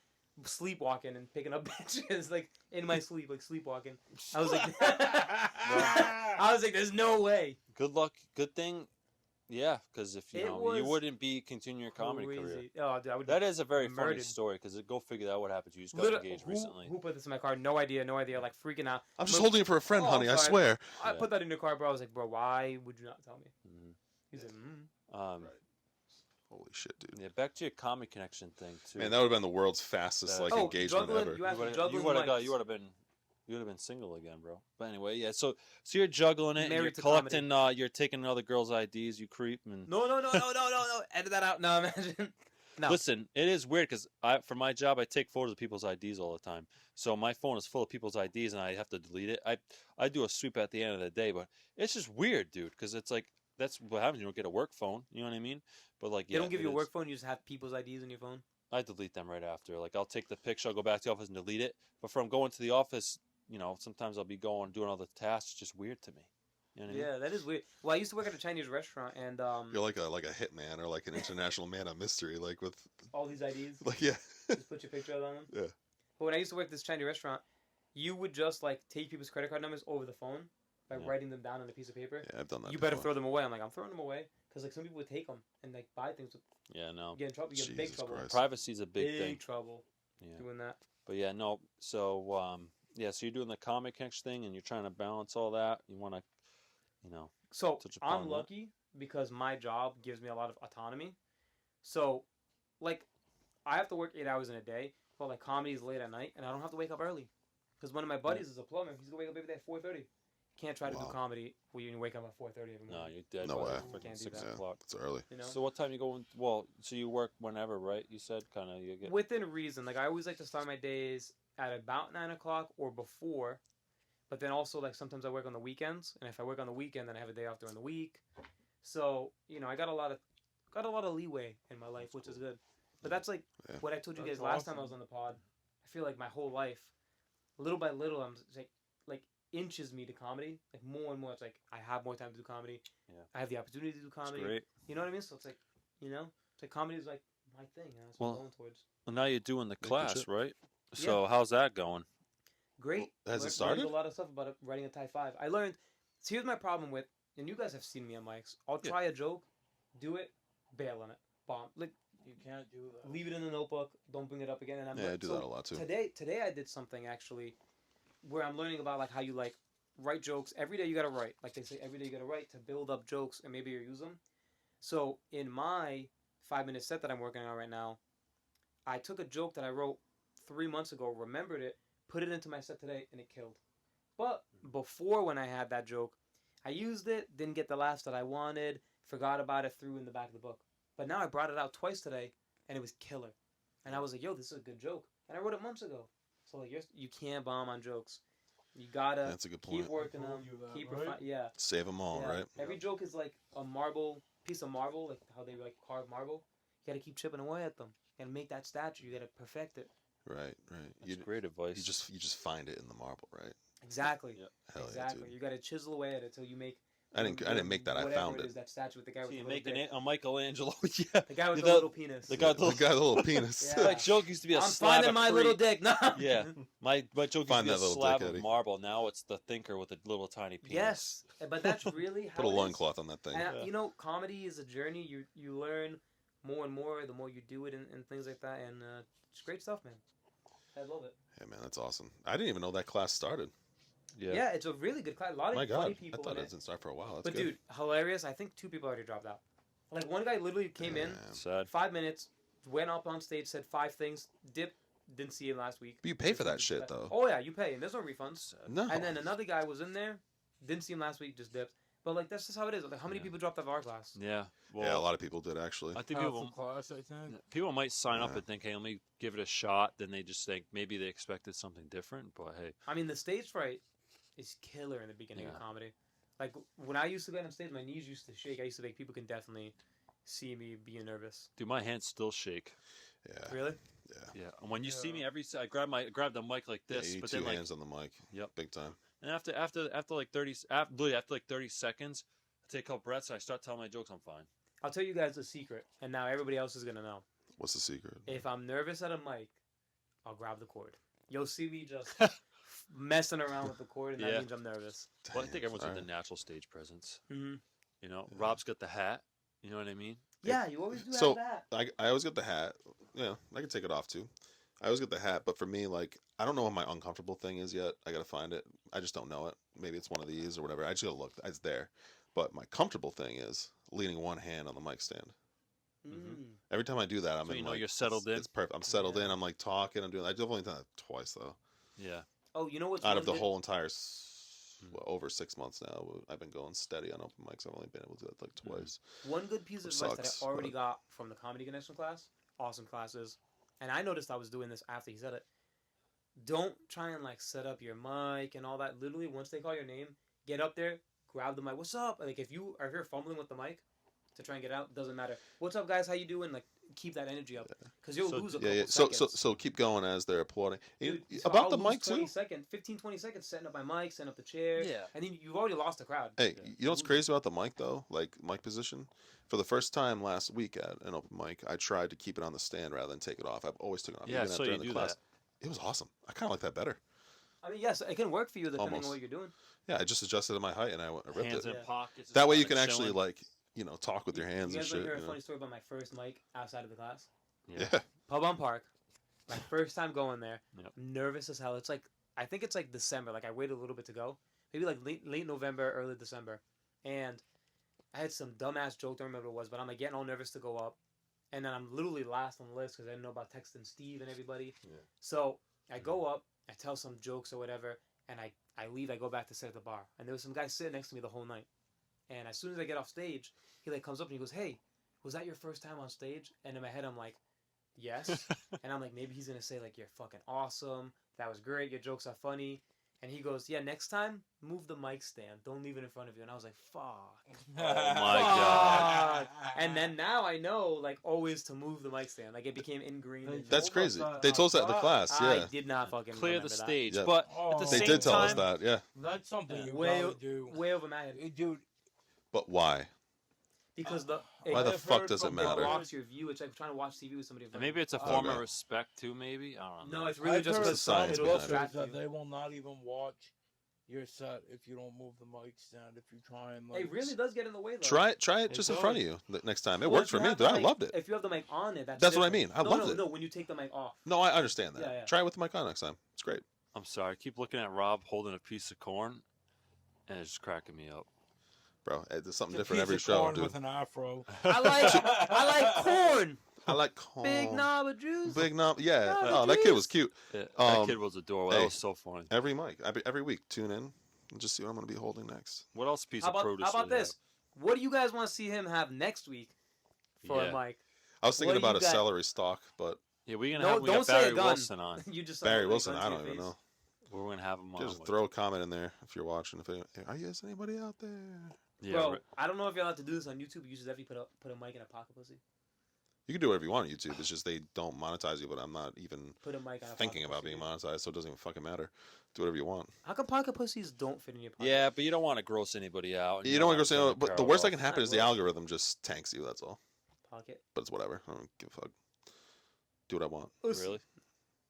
B: sleepwalking and picking up bitches like in my sleep, like sleepwalking. I was like, I was like, there's no way.
C: Good luck. Good thing. Yeah, because if you
B: It
C: know, you
B: was
C: wouldn't be continuing your comedy career.
B: Crazy. Oh, dude, I would.
C: That is a very funny
B: murdered.
C: story because go figure that what happened. You just got
B: Literally,
C: engaged
B: who,
C: recently.
B: who put this in my car? No idea, no idea. Like freaking out.
A: I'm just
B: Look-
A: holding it for a friend,
B: Oh,
A: honey. I
B: sorry.
A: swear.
B: I
C: Yeah.
B: put that in your car, bro. I was like, bro, why would you not tell me?
C: Mhm.
B: He's like,
A: Holy shit, dude.
C: Yeah, back to your comedy connection thing too.
A: Man, that would have been the world's fastest like
B: Oh,
A: engagement
B: juggling,
A: ever.
B: you asked me
C: you
B: juggling
C: would have got.
B: mics.
C: You would have been single again, bro. But anyway, yeah. So you're juggling it. And you're
B: Married to
C: collecting. You're taking other girls' IDs. You creep and.
B: No. Edit that out. No, imagine. No.
C: Listen, it is weird because for my job, I take photos of people's IDs all the time. So my phone is full of people's IDs, and I have to delete it. I do a sweep at the end of the day, but it's just weird, dude. Because it's like that's what happens. You don't get a work phone. You know what I mean? But like,
B: They don't give
C: it
B: you a
C: is.
B: work phone. You just have people's IDs on your phone.
C: I delete them right after. Like I'll take the picture, I'll go back to the office and delete it. But from going to the office, sometimes I'll be doing other tasks. It's just weird to me. You know what I mean?
B: Yeah, that is weird. Well, I used to work at a Chinese restaurant, and
A: You're like a hitman or like an international man of mystery, like with
B: all these IDs,
A: like yeah.
B: just put your picture on them.
A: Yeah.
B: But when I used to work at this Chinese restaurant, you would just like take people's credit card numbers over the phone by
C: Yeah.
B: writing them down on a piece of paper.
A: Yeah, I've done that.
B: You better
A: before.
B: throw them away. I'm like, I'm throwing them away because like some people would take them and like buy things. With,
C: Yeah, no.
B: get in trouble. You get in big
A: Jesus
B: trouble.
A: Christ.
C: Privacy's a big thing.
B: trouble
C: Yeah.
B: doing that.
C: But yeah, no. So yeah, so you're doing the comic connection thing, and you're trying to balance all that. You want to, you know,
B: So
C: touch upon
B: I'm
C: that.
B: lucky because my job gives me a lot of autonomy. So, like, I have to work 8 hours in a day, but like comedy is late at night, and I don't have to wake up early. Because one of my buddies is a plumber. He's gonna wake up every day at 4:30. Can't try to do
A: Wow.
B: comedy when you wake up at 4:30 every
C: no,
B: morning.
C: you're dead.
A: No
C: by
A: way.
C: freaking
B: Can't do
C: 6
B: that.
A: Yeah,
C: o'clock.
A: it's early.
B: You know,
C: So what time you go? Well, so you work whenever, right? You said kind of you get.
B: within reason. Like I always like to start my days at about 9 o'clock or before. But then also like sometimes I work on the weekends, and if I work on the weekend, then I have a day off during the week. So I got a lot of leeway in my life, which is good. But that's like
A: Yeah.
B: what I told you
D: That's
B: guys last time I
D: awesome.
B: was on the pod. I feel like my whole life, little by little, I'm just, like inches me to comedy. Like more and more, it's like I have more time to do comedy.
C: Yeah.
B: I have the opportunity to do
C: It's
B: comedy.
C: great.
B: You know what I mean? So it's like, it's like comedy is like my thing. And that's what
C: Well,
B: I'm going towards.
C: Well, now you're doing the
A: good
C: class,
A: shit.
C: right? So how's that going?
B: Great.
A: Has it
B: Learned
A: started?
B: a lot of stuff about it, writing a Type 5. I learned. So here's my problem with, and you guys have seen me on mics. I'll
C: Yeah.
B: try a joke, do it, bail on it, bomb. Like
D: You can't do that.
B: leave it in the notebook. Don't bring it up again. And I'm
A: Yeah, I
B: like,
A: do
B: so
A: that a lot too.
B: Today I did something actually, where I'm learning about like how you like write jokes. Every day you gotta write. Like they say, every day you gotta write to build up jokes and maybe you use them. So in my 5-minute set that I'm working on right now, I took a joke that I wrote 3 months ago, remembered it, put it into my set today, and it killed. But before when I had that joke, I used it, didn't get the laughs that I wanted, forgot about it, threw it in the back of the book. But now I brought it out twice today, and it was killer. And I was like, yo, this is a good joke. And I wrote it months ago. So like, you can't bomb on jokes. You gotta
A: That's a good
B: keep
A: point.
B: working
D: I
B: them,
D: told you that,
B: keep
D: right?
B: yeah.
A: Save them all,
B: Yeah.
A: right?
B: Every joke is like a piece of marble, like how they like carve marble. You gotta keep chipping away at them and make that statue. You gotta perfect it.
A: Right.
C: That's
A: You
C: great advice.
A: you just find it in the marble, right?
B: Exactly.
C: Yeah.
A: Hell
B: Exactly.
A: yeah, dude.
B: You gotta chisel away at it till you make.
A: I didn't make that. I
B: whatever
A: found
B: it
A: it.
B: is, that statue with the guy
C: So
B: with
C: you
B: the little
C: making
B: dick.
C: it a Michelangelo? Yeah.
B: The guy with the
C: that-
B: little penis.
C: the guy with
A: The guy with the little penis.
B: Yeah.
C: My joke used to be a
B: I'm
C: slab
B: finding
C: of
B: my
C: cre-
B: little dick. No.
C: Yeah. My joke used to
A: Find
C: be a
A: that little
C: slab
A: dick,
C: of
A: Eddie.
C: marble. Now it's the thinker with a little tiny penis.
B: Yes, but that's really how
A: Put a
B: it is.
A: loincloth on that thing.
B: And
C: Yeah.
B: comedy is a journey. You learn more and more the more you do it and things like that. And it's great stuff, man. I love it.
A: Yeah, man, that's awesome. I didn't even know that class started.
B: Yeah, it's a really good class. A lot of
A: My
B: funny
A: God, I
B: people
A: thought
B: in
A: it
B: it.
A: didn't start for a while. That's
B: But
A: good.
B: dude, hilarious. I think 2 people already dropped out. Like one guy literally came in,
A: Damn.
C: Sad.
B: 5 minutes, went up on stage, said 5 things, dipped, didn't see him last week.
A: But you pay for that shit though.
B: Oh yeah, you pay, and there's no refunds.
A: No.
B: And then another guy was in there, didn't see him last week, just dipped. But like that's just how it is. Like how many
C: Yeah.
B: people dropped out of our class?
C: Yeah. Well,
A: Yeah, a lot of people did actually.
C: I think
D: Half
C: people
D: the class, I think.
C: people might sign up
A: Yeah.
C: and think, hey, let me give it a shot. Then they just think maybe they expected something different. But hey,
B: I mean, the stage fright is killer in the beginning of
C: Yeah.
B: comedy. Like when I used to get on stage, my knees used to shake. I used to think people can definitely see me being nervous.
C: dude, my hands still shake.
A: Yeah.
B: Really?
C: Yeah. And when you see
D: Yeah.
C: me I grab the mic like
A: Yeah,
C: this,
A: you need
C: but
A: 2
C: then like
A: hands on the mic.
C: Yep.
A: Big time.
C: and after like 30 literally after like 30 seconds, I take a couple breaths. And I start telling my jokes. I'm fine.
B: I'll tell you guys a secret, and now everybody else is gonna know.
A: What's the secret?
B: If I'm nervous at a mic, I'll grab the cord. You'll see me just messing around with the cord, and that
C: Yeah.
B: means I'm nervous.
C: Well, I think
A: Damn,
C: everyone's got the
A: alright.
C: natural stage presence.
B: Mm-hmm.
C: You know,
A: Yeah.
C: Rob's got the hat. You know what I mean?
B: Yeah, you always do
A: So-
B: have that.
A: I always get the hat. Yeah, I can take it off too. I always get the hat, but for me, like, I don't know what my uncomfortable thing is yet. I gotta find it. I just don't know it. Maybe it's one of these or whatever. I just gotta look. It's there. But my comfortable thing is leaning one hand on the mic stand.
B: Mm.
A: Every time I do that, I'm
C: So
A: in
C: you know
A: like,
C: you're settled in?
A: It's perfect. I'm settled
B: Yeah.
A: in. I'm like talking. I'm doing. I've only done it twice though.
C: Yeah.
B: Oh, you know what's
A: Out
B: one
A: of the
B: good-
A: whole entire, over 6 months now, I've been going steady on open mics. I've only been able to do it like twice.
B: One good piece of
A: Which
B: advice
A: sucks,
B: that I already
A: but-
B: got from the Comedy Connection class, awesome classes, and I noticed I was doing this after he said it. Don't try and like set up your mic and all that. Literally, once they call your name, get up there, grab the mic. What's up? Like if you're fumbling with the mic, to try and get out. Doesn't matter. What's up, guys? How you doing? Like, keep that energy up, because you'll
C: So-
B: lose a
A: Yeah,
B: couple
A: yeah. So
B: seconds.
A: keep going as they're applauding.
B: Dude, so
A: About
B: I'll
A: the
B: lose
A: mic
B: 20
A: too.
B: seconds, 15, 20 seconds setting up my mic, setting up the chair.
C: Yeah.
B: And then you've already lost the crowd.
A: Hey,
C: Yeah.
A: you know what's crazy about the mic though? Like mic position. For the first time last week at an open mic, I tried to keep it on the stand rather than take it off. I've always taken it off.
C: Yeah,
A: even
C: so
A: during
C: you
A: the
C: do
A: class.
C: that.
A: It was awesome. I kind of like that better.
B: I mean, yes, it can work for you depending
A: Almost.
B: on what you're doing.
A: Yeah, I just adjusted my height and I ripped
C: Hands
A: it.
C: in
B: Yeah.
C: pockets.
A: That
C: just
A: way you
C: kinda
A: can actually
C: chilling.
A: like talk with your hands
B: You
A: and
B: guys want
A: shit.
B: to hear a
A: You know?
B: funny story about my first mic outside of the class?
A: Yeah.
B: Pub on Park. My first time going there.
C: Yep.
B: Nervous as hell. It's like, I think it's like December. Like, I waited a little bit to go. Maybe like late November, early December. And I had some dumbass joke, don't remember what it was, but I'm like getting all nervous to go up. And then I'm literally last on the list because I didn't know about texting Steve and everybody.
A: Yeah.
B: So I go up, I tell some jokes or whatever, and I leave, I go back to sit at the bar. And there was some guy sitting next to me the whole night. And as soon as I get off stage, he like comes up and he goes, "Hey, was that your first time on stage?" And in my head, I'm like, "Yes." And I'm like, maybe he's going to say like, "You're fucking awesome. That was great. Your jokes are funny." And he goes, "Yeah, next time, move the mic stand. Don't leave it in front of you." And I was like, fuck.
C: Oh my God.
B: And then now I know, like, always to move the mic stand. Like, it became ingrained. in me.
A: That's
D: told us
A: crazy.
D: that
A: They
D: in
A: told us that in the
D: our
A: class.
B: I
A: Yeah,
B: did not fucking
C: Clear
B: remember
C: the
B: that.
C: stage.
A: Yeah.
C: But
D: Oh,
C: at the
A: they
C: same
A: did tell us
C: time,
A: that. Yeah,
D: That's something you
B: Way-
D: gotta do.
B: Way over my head.
D: Dude,
B: Oh,
A: but why?
B: Because the
A: Why the
D: I've
A: fuck
D: heard
A: does it
D: from
A: matter?
B: it
D: brothers-
B: blocks your view. It's like trying to watch TV with somebody. in
C: and
B: front
C: maybe
B: of
C: it's a
A: Okay.
C: form of respect too. Maybe I don't
B: you.
C: know.
B: No, it's really
D: I've
B: just
D: heard
B: because
A: science
B: it
A: behind
B: will
A: it.
B: distract
D: that
B: you.
D: they will not even watch your set if you don't move the mic stand. If you try and like,
B: It really does get in the way, though.
A: Try it
D: It
A: just in front of
D: does.
A: you next time. It
B: Well,
A: worked
B: if
A: for
B: you
A: me.
B: have
A: Dude,
B: the
A: I
B: mic-
A: loved it.
B: If you have the mic on it,
A: That's what I
B: different.
A: mean. I
B: no,
A: loved
B: no,
A: it.
B: No, when you take the mic off.
A: No, I understand that.
B: Yeah, yeah.
A: Try it with the mic on next time. It's great,
C: I'm sorry. I keep looking at Rob holding a piece of corn, and it's just cracking me up.
A: bro. There's something
D: it's a
A: different
D: piece
A: every
D: of
A: show,
D: corn
A: dude.
D: with an afro.
B: I like corn.
A: I like corn.
B: Big knob of juice.
A: Big knob. Yeah.
B: Knob
A: Oh,
B: of
A: that kid was
B: juice.
A: cute.
C: Yeah,
A: Um,
C: that kid was adorable.
A: hey.
C: That was so funny.
A: Every mic, every week, tune in and just see what I'm going to be holding next.
C: What else piece
B: How
C: of
B: about,
C: produce?
B: how about
C: do you
B: this? What do you guys want to see him have next week for
C: Yeah.
B: a mic?
A: I was thinking
B: What do
A: about
B: you
A: a
B: got?
A: celery stalk, but
C: have? Yeah, we're
B: No,
C: gonna have we
B: don't
C: got
B: say a
C: Barry
B: gun.
C: Wilson on.
B: You just
A: Barry
B: said
A: Wilson,
B: gun
A: I
B: to
A: don't
B: your
A: even
B: face.
A: know.
C: We're gonna have him on.
A: Just
C: with-
A: throw a comment in there if you're watching. If is anybody out there?
C: Yeah,
B: Bro,
C: right.
B: I don't know if you're allowed to do this on YouTube. You should definitely put a mic in a pocket pussy.
A: You can do whatever you want on YouTube. It's just they don't monetize you, but I'm not even
B: Put a mic on a
A: thinking
B: pocket
A: about
B: pussy.
A: being monetized, so it doesn't even fucking matter. Do whatever you want.
B: How come pocket pussies don't fit in your pocket?
C: Yeah, but you don't want to gross anybody out. and
A: You don't want to go
C: wanna
A: say,
C: turn
A: but the
C: crowd
A: worst that
C: off.
A: can happen is the
B: Not worse.
A: algorithm just tanks you. That's all.
B: Pocket.
A: But it's whatever. I don't give a fuck. Do what I want.
C: Really?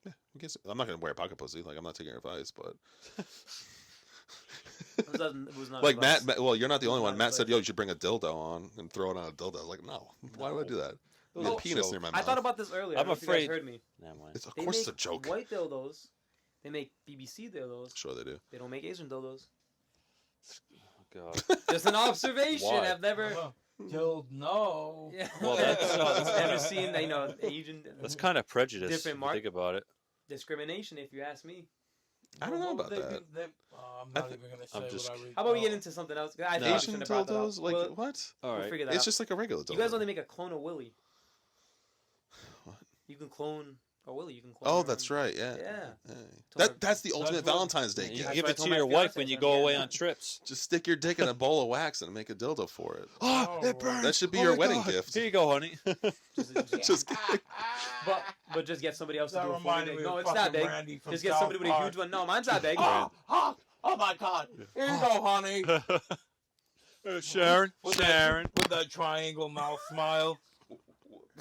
A: Yeah, who cares? I'm not gonna wear a pocket pussy. Like I'm not taking your advice, but
B: It was not
A: like
B: advice.
A: Matt. Well, you're not the only
B: Not
A: one. Matt said,
B: advice.
A: "Yo, you should bring a dildo on and throw it on a dildo." I was like, no. Why would I do that? There's a
C: Oh,
A: penis
C: joke.
A: near my
B: I
A: mouth.
B: thought about this earlier. I
C: I'm
B: don't know if you
C: afraid-
B: guys heard me.
C: Never mind.
A: It's of
B: They
A: course it's
B: make
A: a joke.
B: White dildos. They make BBC dildos.
A: Sure they do.
B: They don't make Asian dildos.
C: Oh, God.
B: Just an observation.
C: Why?
B: I've never.
D: Till no.
B: Yeah.
C: Well, that's-
B: never seen Asian
C: That's kind of prejudice.
B: Different
C: if you
B: mark-
C: think about it.
B: discrimination, if you ask me.
A: I don't know about that.
D: I'm
A: I
D: not
A: thi-
D: even gonna
C: I'm
D: say
C: just-
D: what I read.
B: How about we get into something else? I think we
C: No.
A: Asian
B: shouldn't have brought that up.
A: dildos? Like
B: Well,
A: what?
C: All
B: we'll
C: right.
B: figure that
A: It's
B: out.
A: just like a regular dildo.
B: You guys only make a clone of Willy.
A: What?
B: You can clone a Willy. You can clone.
A: Oh,
B: your
A: that's
B: own-
A: right. Yeah.
B: Yeah.
A: Hey.
B: Told
A: That's the ultimate
D: what-
A: Valentine's Day
C: You
A: gift.
B: That's
C: give
B: what I
C: it to
B: told my
C: your wife
B: fiance,
C: when you
B: so
C: go
B: yeah.
C: away on trips.
A: Just stick your dick in a bowl of wax and make a dildo for it.
D: Oh, it burns.
A: That should be
C: Oh
A: your
C: my
A: wedding
C: God.
A: gift.
C: Here you go, honey.
B: Just,
A: Just kidding.
B: but just get somebody else to
D: That
B: do it for
D: reminded
B: me.
D: me
B: No,
D: of
B: it's not
D: fucking
B: big.
D: Randy from
B: Just get
D: South
B: somebody with a
D: Park.
B: huge one. No, mine's not big.
D: Oh my God! Here you go, honey.
C: Sharon.
D: With
C: Sharon.
D: with that triangle mouth smile.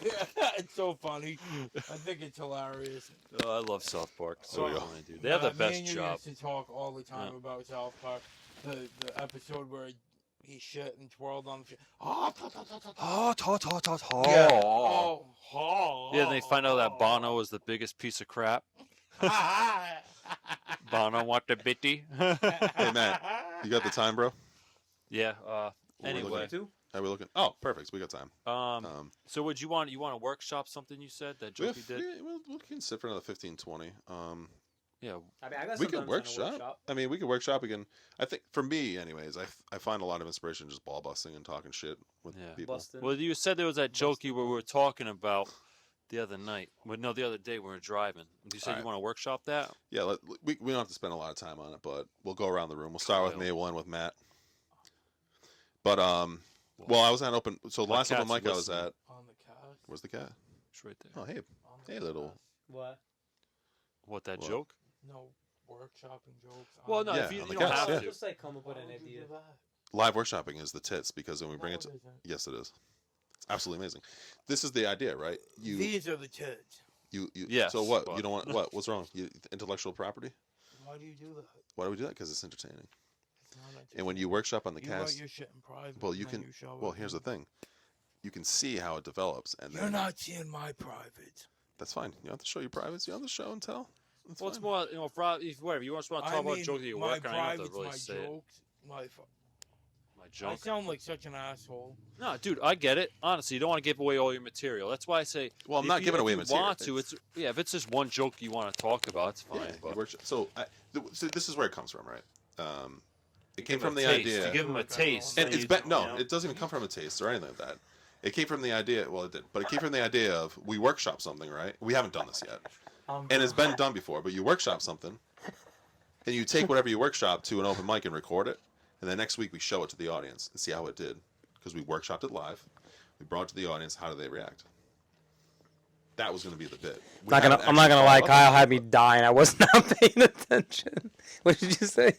D: It's so funny. I think it's hilarious.
C: Oh, I love South Park.
A: So
C: So
A: do I.
C: funny, dude. They have the
D: Me
C: best
D: and you
C: job.
D: used to talk all the time
C: Yeah.
D: about South Park. The episode where he shit and twirled on the shit. Oh,
C: Yeah.
D: oh,
C: Yeah, and they find out that Bono is the biggest piece of crap. Bono want the bitty.
A: Hey, Matt, you got the time, bro?
C: Yeah.
A: What we're
C: Anyway.
A: looking
B: Too?
A: Are we looking? Oh, perfect. We got time.
C: So would you want to workshop something you said that
A: We,
C: Jokey did?
A: we can sit for another 15, 20.
C: Yeah.
B: I mean, I got
A: We
B: something
A: could
B: I'm trying to
A: workshop. I mean, we could workshop. We can. I think for me, anyways, I find a lot of inspiration just ball busting and talking shit with
C: Yeah.
A: people.
B: Bustin'.
C: Well, you said there was that Jokey where we were talking about the other night. Well, no, the other day we were driving. You said
A: Alright.
C: you want to workshop that?
A: Yeah, we don't have to spend a lot of time on it, but we'll go around the room. We'll start with
C: Kyle.
A: me, we'll end with Matt. But Well, I was at open. So the
C: My
A: last open
C: cat's
A: mic I was
C: listening.
A: at.
D: On the cast.
A: Where's the cat?
C: It's right there.
A: Oh, hey,
D: On the
A: hey, little.
D: cast.
B: What?
C: What, that
A: What?
C: joke?
D: No workshopping jokes.
C: Well,
D: on
C: no,
D: the-
A: Yeah,
C: if you,
A: on
C: you
A: the
C: don't
A: cast,
C: have
A: yeah.
C: to.
B: Just like come up with
D: Why
B: an
D: would you
B: idea.
D: do that?
A: Live workshopping is the tits because when we bring
D: No,
A: it to.
D: it isn't.
A: Yes, it is. It's absolutely amazing. This is the idea, right?
D: These are the tits.
A: You.
C: Yes,
A: So what?
C: but-
A: You don't want what? What's wrong? Intellectual property?
D: Why do you do that?
A: Why do we do that? Because it's entertaining.
D: It's not
A: And when you workshop on the
D: you
A: cast,
D: write your shit in private.
A: well,
D: and
A: you
D: then
A: can.
D: show
A: Well,
D: it
A: here's
D: to
A: the thing. You can see how it develops, and
D: You're
A: then
D: not seeing my private.
A: that's fine. You don't have to show your privates. You don't have to show and tell. That's
C: Well, it's
A: fine.
C: more, if whatever you want to talk about jokes that you
D: my
C: work on, you don't have to
D: privates,
C: really
D: my
C: say it.
D: jokes, my.
C: My
D: I
C: junk.
D: sound like such an asshole.
C: No, dude, I get it. Honestly, you don't want to give away all your material. That's why I say.
A: Well, I'm
C: if
A: not
C: you,
A: giving
C: if
A: away
C: you
A: material.
C: Want to? It's if it's just one joke you want to talk about, it's fine.
A: Yeah,
C: but
A: you workshop. So this is where it comes from, right? It came
C: give 'em
A: from
C: a
A: the
C: taste.
A: idea.
C: You give them a taste.
A: And
C: then
A: it's
C: you-
A: been
C: you
A: no,
C: know?
A: it doesn't even come from a taste or anything like that. It came from the idea. Well, it did, but it came from the idea of we workshop something, right? We haven't done this yet, and it's been done before. But you workshop something, and you take whatever you workshop to an open mic and record it, and then next week we show it to the audience and see how it did, because we workshopped it live. We brought it to the audience. How do they react? That was going to be the bit. We
B: I'm
A: haven't
B: not gonna
A: actually
B: lie,
A: followed up
B: Kyle
A: on
B: had
A: it,
B: me
A: but-
B: dying. I was not paying attention. What did you say?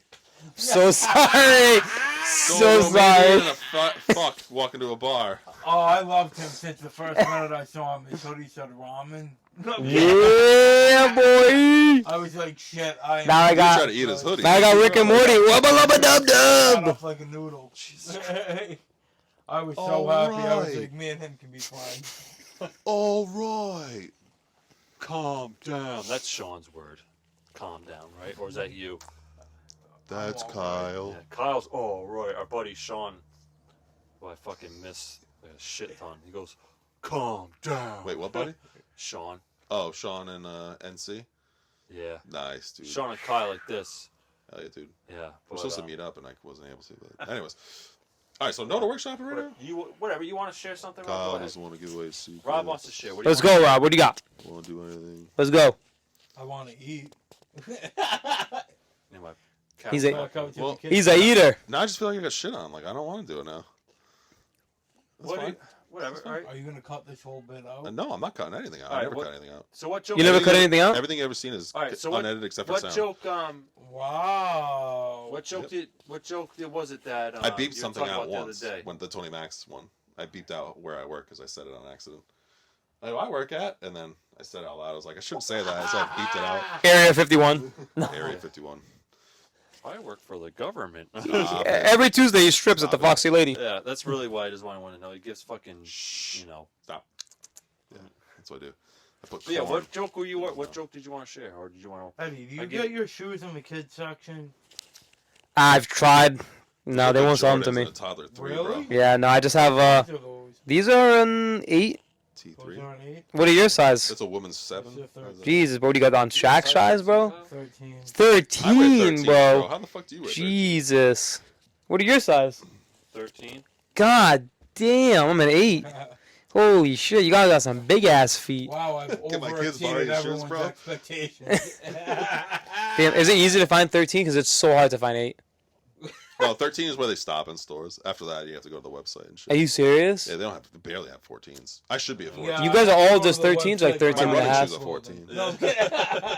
B: So sorry. So
A: Romanian
B: sorry.
A: and a fuck walking to a bar.
D: Oh, I loved him since the first minute I saw him. His hoodie said ramen.
B: Yeah, boy.
D: I was like, shit. I am
B: Now I
A: He
B: got-
A: tried to eat his hoodie.
B: Now I got Rick and Morty. Wubba lubba dub
D: cut
B: dub.
D: off like a noodle. I was so happy. I was
A: Alright.
D: like, me and him can be fine.
A: All right.
C: Calm down. That's Sean's word. Calm down, right? Or is that you?
A: That's
D: all right.
A: Kyle.
C: Yeah, Kyle's. Oh, right. Our buddy Sean. Who I fucking miss a shit ton. He goes, calm down.
A: Wait, what, buddy?
C: Sean.
A: Oh, Sean and NC.
C: Yeah.
A: Nice, dude.
C: Sean and Kyle like this.
A: Hell yeah, dude.
C: Yeah.
A: We're
C: but,
A: supposed to meet up, and I wasn't able to. But anyways, all right. So no to workshop right now.
C: Whatever. You want to share something? Rob? Go
A: Kyle
C: ahead.
A: doesn't want to give away his secret.
C: Rob wants to share. What do you
B: Let's
C: want
B: go,
C: to
B: Rob. What do you got?
A: Want to do anything?
B: Let's go.
D: I want to eat.
C: share? Yeah, my cat
B: He's
C: was
B: a-
C: back there.
A: Well,
B: He's a eater.
A: Now I just feel like I got shit on. Like I don't want to do it now. That's
C: What do
A: fine.
C: you- Whatever. All right.
D: Are you gonna cut this whole bit out?
A: No, I'm not cutting anything out.
C: All
A: I
C: right,
A: never
C: what-
A: cut anything out.
C: So what joke?
B: You never cut anything out?
A: Everything you've ever seen is
C: All right, so what-
A: unedited except for
C: What
A: sound.
C: joke?
D: Wow.
C: What joke
A: Yep.
C: was it that
A: I
C: you
A: beeped
C: were
A: something
C: talking
A: out
C: about the
A: once.
C: other day?
A: When the Tony Max one, I beeped out where I work because I said it on accident. Like, I work at, and then I said it out loud. I was like, I shouldn't say that, so I beeped it out.
B: Area 51.
A: Area 51.
C: I work for the government.
A: Stop it.
B: Every Tuesday he strips at the
A: Stop it.
B: Foxy Lady.
C: Yeah, that's really why I just want to know. He gives fucking,
A: Shh.
C: you know.
A: Stop. Yeah, that's what I do. I put
C: But yeah,
A: corn.
C: what joke were you? What joke did you want to share, or did you want to?
D: Eddie, do you
C: I
D: get
C: get-
D: your shoes in the kids section?
B: I've tried. No, they
A: Look at
B: won't sell them to
A: Jordans
B: me.
A: and a toddler 3,
D: Really?
A: bro.
B: Yeah, no, I just have
D: What are those?
B: these are an 8.
D: Those
A: T3.
D: are an 8?
B: What are your size?
A: That's a woman's 7.
D: That's a 13.
B: Jesus, bro, what do you got on Shaq size, bro?
D: 13.
B: It's
A: I wear
B: 13, bro.
A: How the fuck do you wear 13?
B: Jesus. What are your size?
C: 13.
B: God damn, I'm an 8. Holy shit, you guys got some big ass feet.
D: Wow, I've
A: Get my kids borrow
D: overexceeded
A: your shoes,
D: everyone's
A: bro.
D: expectations.
B: Damn, is it easy to find 13? Because it's so hard to find 8.
A: No, 13 is where they stop in stores. After that, you have to go to the website and shit.
B: Are you serious?
A: Yeah, they don't have. They barely have 14s. I should be a 14.
D: Yeah,
B: You guys are all
D: I go to
B: just
D: the
B: 13s, like
D: website,
B: 13
A: My
B: and a
A: running
B: half?
A: shoes are 14.
D: No, I'm kidding.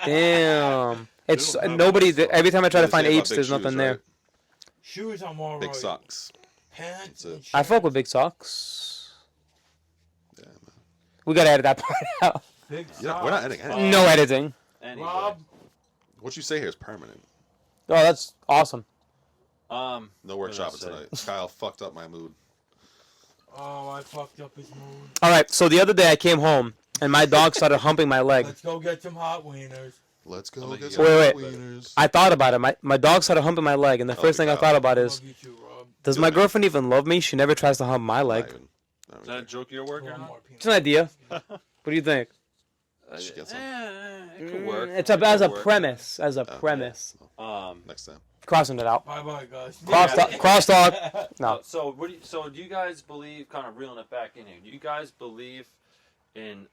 B: Damn. It's
C: They don't have
B: nobody.
C: those.
B: Every time I try to
A: They
B: find
A: say about
B: 8s,
A: big
B: there's
A: shoes,
B: nothing
A: right?
B: there.
D: Shoes, I'm alright.
A: Big socks.
D: Pants
A: That's it.
D: and
B: I fuck
D: shit.
B: with big socks.
A: Yeah, man.
B: We gotta edit that part out.
D: Big
A: Yeah, we're not
D: socks.
A: editing anything.
B: No editing.
C: Anyway,
D: Rob,
A: What you say here is permanent.
B: Oh, that's awesome.
A: No
C: What
A: work
C: did I
A: shopping
C: say?
A: tonight. Kyle fucked up my mood.
D: oh, I fucked up his mood.
B: All right, so the other day I came home and my dog started humping my leg.
D: Let's go get some hot wieners.
A: Let's
C: I'm
A: go
C: gonna
A: get
C: eat
A: some
B: it. Wait,
A: wieners.
B: I thought about it. My dog started humping my leg, and the
A: Oh,
B: first
A: good
B: thing I
A: job.
B: thought about is,
D: Love you too, Rob.
B: does my girlfriend even love me? She never tries to hump my
A: Not
B: leg.
A: even. Not
C: Is that a
A: even.
C: joke you're working
D: One
C: on?
D: more peanut
B: It's an idea.
D: butter.
B: What do you think?
A: She gets some.
C: It could work.
B: It's
C: It
B: as
C: could
B: a
C: work.
B: premise. As a
A: Okay.
B: premise.
A: Next time.
B: Crossing it out.
D: Bye-bye, guys.
B: Crosstalk. No.
C: So do you guys believe? Kind of reeling it back in here. Do you guys believe in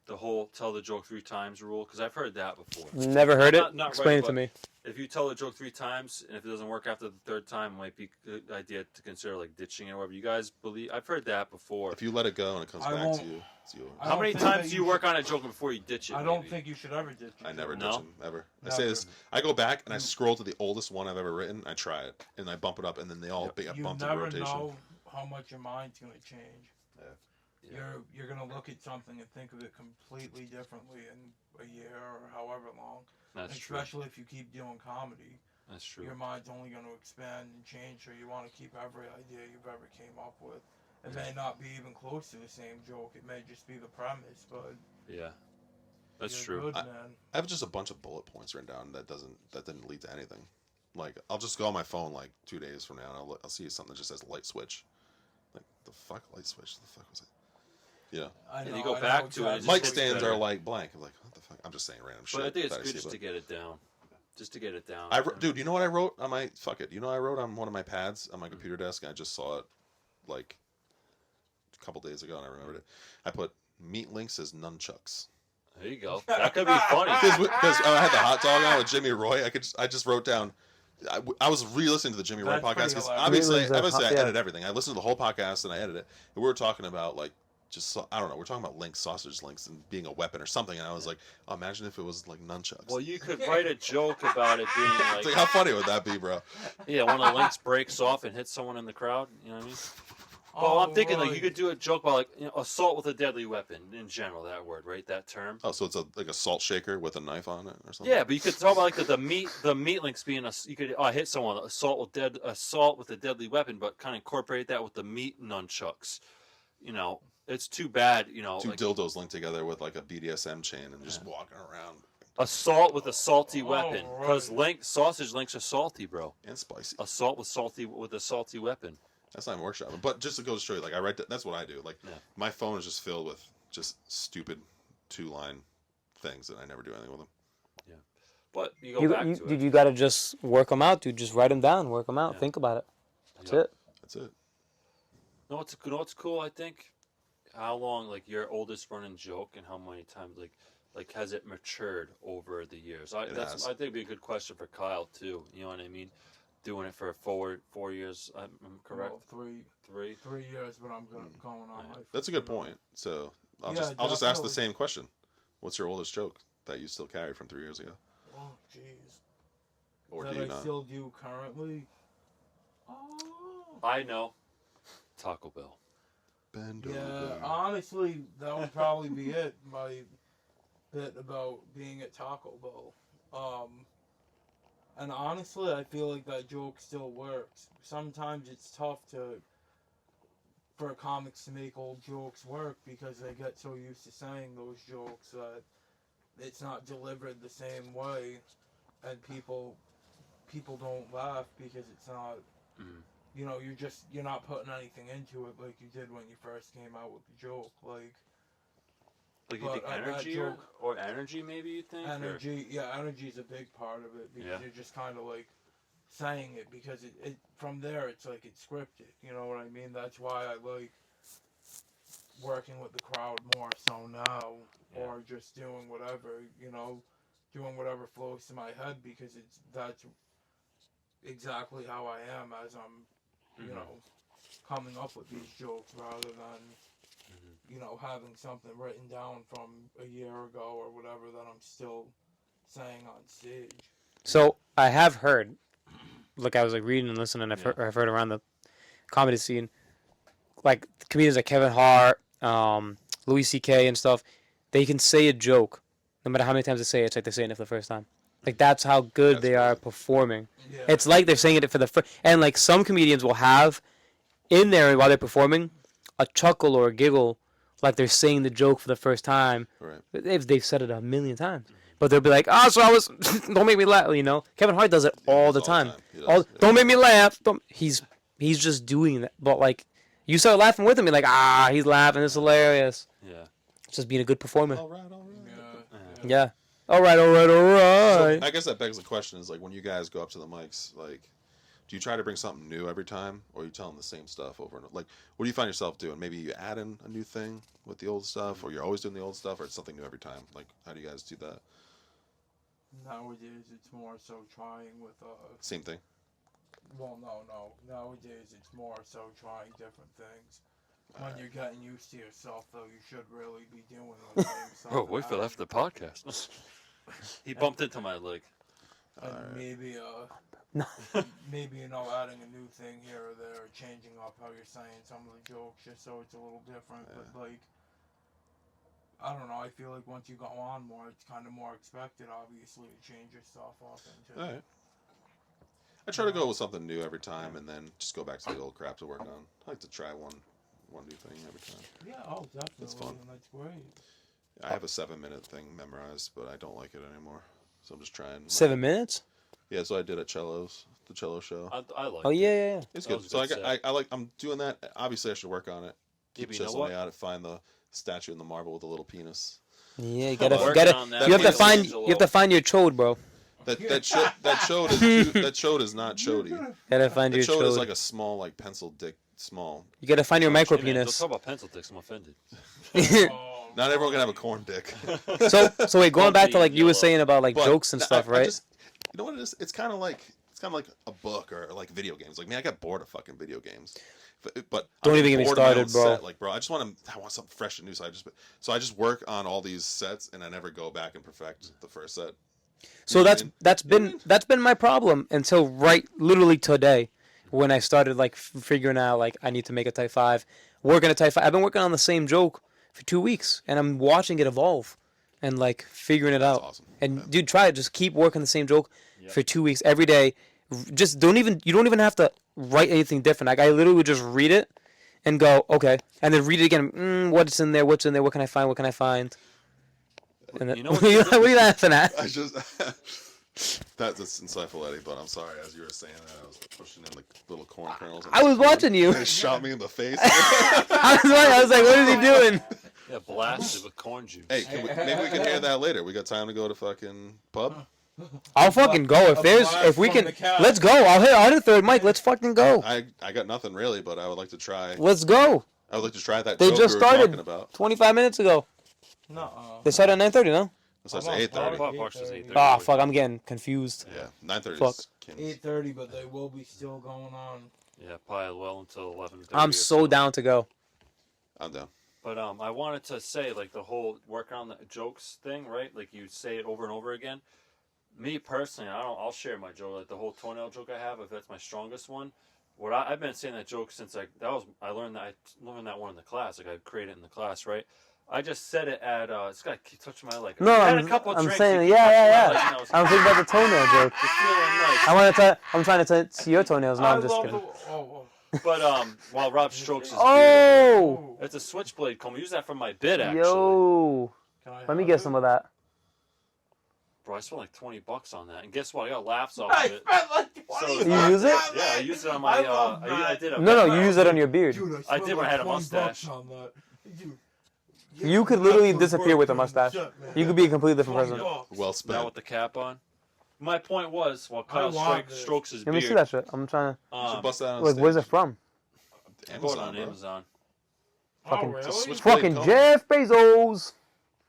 C: The whole tell the joke 3 times rule, because I've heard that before.
B: Never heard it.
C: Not
B: Explain
C: right,
B: it to
C: but
B: me.
C: If you tell the joke 3 times, and if it doesn't work after the 3rd time, it might be a good idea to consider like ditching it or whatever. You guys believe? I've heard that before.
A: If you let it go and it comes
D: I
A: back
D: won't-
A: to you, it's yours.
D: I
C: How
D: don't
C: many
D: think
C: times
D: that
C: do you work on a joke before you ditch it?
D: I don't
C: maybe?
D: think you should ever ditch it.
A: I never
C: No?
A: ditch them ever. I
D: Never.
A: say this. I go back and I scroll to the oldest one I've ever written. I try it and I bump it up, and then they all get
D: You
A: bumped in
D: never
A: rotation.
D: know how much your mind's gonna change.
C: Yeah.
D: You're gonna look at something and think of it completely differently in a year or however long.
C: That's true.
D: Especially if you keep doing comedy,
C: That's true.
D: your mind's only gonna expand and change. So you want to keep every idea you've ever came up with. It may not be even close to the same joke. It may just be the premise, but
C: Yeah. That's
D: you're
C: true.
D: Good, man.
A: I have just a bunch of bullet points written down that didn't lead to anything. Like I'll just go on my phone like 2 days from now and I'll see something that just says light switch. Like the fuck light switch? The fuck was it? Yeah.
C: And you go back to it, it just
A: Mic
C: looks
A: stands
C: better.
A: are like blank. I'm like, what the fuck? I'm just saying random shit.
C: But I think it's
A: that
C: good
A: see,
C: just
A: but-
C: to get it down. Just to get it down.
A: Dude, you know what I wrote on my fuck it? You know what I wrote on one of my pads on my computer desk? And I just saw it like a couple days ago and I remembered it. I put meat links as nunchucks.
C: There you go. That could be funny.
A: Because I had the hot dog on with Jimmy Roy. I just wrote down. I was re-listening to the Jimmy Roy
D: That's
A: podcast
D: pretty
A: because
D: hilarious.
A: obviously I
B: Yeah.
A: edit everything. I listen to the whole podcast and I edit it. And we were talking about like I don't know. We're talking about links, sausage links, and being a weapon or something. And I was like, oh, imagine if it was like nunchucks.
C: Well, you could write a joke about it being
A: It's like, how funny would that be, bro?
C: yeah, one of the links breaks off and hits someone in the crowd. You know what I mean? Well, I'm thinking like you could do a joke about like assault with a deadly weapon in general. That word, right? That term.
A: Oh, so it's like a salt shaker with a knife on it or something?
C: Yeah, but you could talk about like the meat links being you could hit someone assault with a deadly weapon, but kind of incorporate that with the meat nunchucks. You know, it's too bad. You know,
A: Two
C: like,
A: dildos linked together with like a BDSM chain and just walking around
C: assault with a salty
D: Oh,
C: weapon
D: right.
C: because sausage links are salty, bro.
A: and spicy.
C: Assault with a salty weapon.
A: That's not even workshopping. But just to go straight, like I write, that's what I do. Like
C: Yeah.
A: my phone is just filled with just stupid 2-line things that I never do anything with them.
C: But you go back to it.
B: You gotta just work them out, dude. Just write them down, work them out,
C: Yeah.
B: think about it. That's
C: Yep.
B: it.
A: That's it.
C: No, what's cool? I think how long like your oldest running joke and how many times like has it matured over the years? I
A: has.
C: think it'd be a good question for Kyle too. You know what I mean? Doing it for 4 years. I'm correct.
D: Well,
C: 3.
D: 3 years, but I'm going on.
C: Yeah.
A: That's a good point. So I'll
D: Yeah,
A: just ask the
D: definitely.
A: same question. What's your oldest joke that you still carry from 3 years ago?
D: Oh, jeez.
A: Or
D: That
A: do you
D: I
A: not?
D: still do currently. Oh.
C: I know. Taco Bell.
A: Bend
D: Yeah,
A: over.
D: honestly, that would probably be it. My bit about being at Taco Bell. And honestly, I feel like that joke still works. Sometimes it's tough for comics to make old jokes work because they get so used to saying those jokes that it's not delivered the same way, and people don't laugh because it's not.
C: Mhm.
D: You know, you're not putting anything into it like you did when you first came out with the joke. Like
C: Like you
D: But
C: think
D: that
C: energy
D: joke-
C: or energy maybe you think? Or-
D: energy, yeah, energy's a big part of it because
C: Yeah.
D: you're just kind of like saying it because it from there it's like it's scripted. You know what I mean? That's why I like working with the crowd more so now,
C: Yeah.
D: or just doing whatever, doing whatever flows to my head because that's exactly how I am as I'm,
C: Mhm.
D: coming up with these jokes rather than,
C: Mhm.
D: having something written down from a year ago or whatever that I'm still saying on stage.
B: So I have heard, like I was like reading and listening,
C: Yeah.
B: I've heard around the comedy scene, like comedians like Kevin Hart, Louis C.K. and stuff, they can say a joke, no matter how many times they say it, it's like they're saying it for the first time. Like that's how good
A: That's
B: they are
A: crazy.
B: performing.
D: Yeah.
B: It's like they're saying it for the first, and like some comedians will have in there while they're performing a chuckle or a giggle, like they're saying the joke for the first time.
A: Right.
B: They've said it a million times, but they'll be like, "Oh, so I was, don't make me laugh," Kevin Hart does it
A: He
B: all
A: does
B: the time.
A: He does,
B: All,
A: yeah.
B: don't make me laugh. Don't. He's just doing that, but like you start laughing with him, you're like, he's laughing. It's hilarious.
C: Yeah.
B: It's just being a good performer.
A: All right, all right.
D: Yeah.
B: Yeah. All right.
A: So
B: All right.
A: I guess that begs the question: is like when you guys go up to the mics, like, Do you try to bring something new every time, or are you telling the same stuff over and over? Like, what do you find yourself doing? Maybe you add in a new thing with the old stuff, or you're always doing the old stuff, or it's something new every time. Like, how do you guys do that?
D: Nowadays, it's more so trying with
A: Same thing.
D: Well, no. Nowadays, it's more so trying different things. When you're getting used to yourself, though, you should really be doing the same stuff.
C: Oh, wait for after the podcast. He bumped into my leg.
D: And
A: Alright.
D: maybe, maybe, adding a new thing here or there, or changing up how you're saying some of the jokes just so it's a little different.
A: Yeah.
D: But, like, I don't know, I feel like once you go on more, it's kind of more expected, obviously, to change your stuff often, too.
A: All right. I try to go with something new every time, and then just go back to the old crap to work on. I like to try one new thing every time.
D: Yeah, oh, definitely.
A: That's fun.
D: And that's great.
A: I have a 7-minute thing memorized, but I don't like it anymore. So I'm just trying.
B: 7 minutes?
A: Yeah, so I did at the cello show.
C: I like
B: Oh yeah.
A: It's
C: that
A: good.
C: was a
A: So
C: good
A: I'm doing that. Obviously, I should work on it. Keep
C: you know
A: chiseling
C: what?
A: me out and find the statue in the marble with the little penis.
B: Yeah, you
C: Working
B: gotta.
C: on that
B: You have to find.
C: Michelangelo.
B: You have to find your chode, bro.
A: That chode is not chody.
B: Gotta find
A: The
B: your
A: chode is
B: chode.
A: like a small, like pencil dick, small.
B: You gotta find your micro
C: Hey, man, don't
B: penis.
C: talk about pencil dicks. I'm offended.
D: Oh,
A: Not everyone can have a corn dick.
B: So wait, going back to like you were
C: Yellow.
B: saying about like
A: But
B: jokes and stuff,
A: I
B: right?
A: just, you know what it is? It's kind of like a book or like video games. Like, man, I got bored of fucking video games. But
B: Don't
A: I'm
B: even get me
A: bored of my
B: started,
A: own
B: bro.
A: set. Like, bro, I want something fresh and new. So I just work on all these sets, and I never go back and perfect the first set.
B: So
A: You know what I mean?
B: that's been my problem until literally today, when I started like figuring out like I need to make a Type 5, working a Type 5. I've been working on the same joke for 2 weeks, and I'm watching it evolve, and like figuring it
A: That's
B: out.
A: awesome.
B: And
A: Yeah.
B: dude, try it. Just keep working the same joke
C: Yep.
B: for 2 weeks every day. Just you don't even have to write anything different. Like I literally would just read it and go okay, and then read it again. What's in there? What's in there? What can I find? What can I find? And then,
C: You know
B: what
C: what's
B: are you laughing at?
A: I just that's insightful, Eddie. But I'm sorry, as you were saying that, I was pushing in the little corn kernels.
B: I was watching you.
A: They shot me in the face.
B: I was like, what is he doing?
C: Yeah, blasted with corn juice.
A: Hey, maybe we can hear that later. We got time to go to fucking pub.
B: I'll fucking go if we can. Let's go. I'll hit a third mic. Let's fucking go.
A: I got nothing really, but I would like to try.
B: Let's go.
A: I would like to try that.
B: They
A: joke
B: just
A: we were
B: started
A: talking about.
B: 25 minutes ago.
D: No.
B: They started at 9:30, no?
A: So I say 8:30.
C: Pop Parks is 8:30.
B: Ah, fuck. I'm getting confused.
A: Yeah, 9:30.
B: Fuck.
A: is Kim's.
D: 8:30, but they will be still going on.
C: Yeah, probably well until 11:30.
B: I'm so down to go.
A: I'm down.
C: But I wanted to say like the whole working on the jokes thing, right? Like you say it over and over again. Me personally, I'll share my joke, like the whole toenail joke I have, if that's my strongest one. I've been saying that joke since I learned that one in the class. Like I created it in the class, right? I just said it at this guy keep touching my leg.
B: No,
C: I had
B: I'm
C: a couple of drinks,
B: saying,
C: he keep
B: yeah.
C: touching my leg, you know,
B: I'm thinking about the toenail joke.
C: it's feeling nice.
B: I'm trying to see your toenails. No, I'm just
D: love
B: kidding.
C: But while Rob strokes his beard,
B: Oh,
C: it's a switchblade comb. I use that for my bit actually.
B: yo. Let me get some of that.
C: Bro, I spent like $20 on that, and guess what? I got laughs off
D: I
C: of it.
D: spent like
C: So-
D: 20
B: You use it?
C: Yeah, I used it on my.
D: I love
C: I
D: that.
C: did a.
B: No, you use it on your beard.
D: Dude,
C: I did when I had a
D: $20
C: mustache.
D: on that. Dude,
B: You could literally
D: that
B: disappear with a
D: worked
B: mustache.
D: shit, man.
B: You could be a completely different person.
D: $20.
A: Well
C: Now
A: spent.
C: with the cap on. My point was, while Kyle
D: want this.
C: strokes his
B: Let me
C: beard,
B: see that shit. I'm trying
A: You should bust that on
B: to. Like, where's it
A: stage.
B: from?
C: I bought it on
A: bro.
C: Amazon.
B: Fucking-
D: Oh, really?
A: It's a switchblade
B: Fucking
A: comb.
B: Jeff Bezos.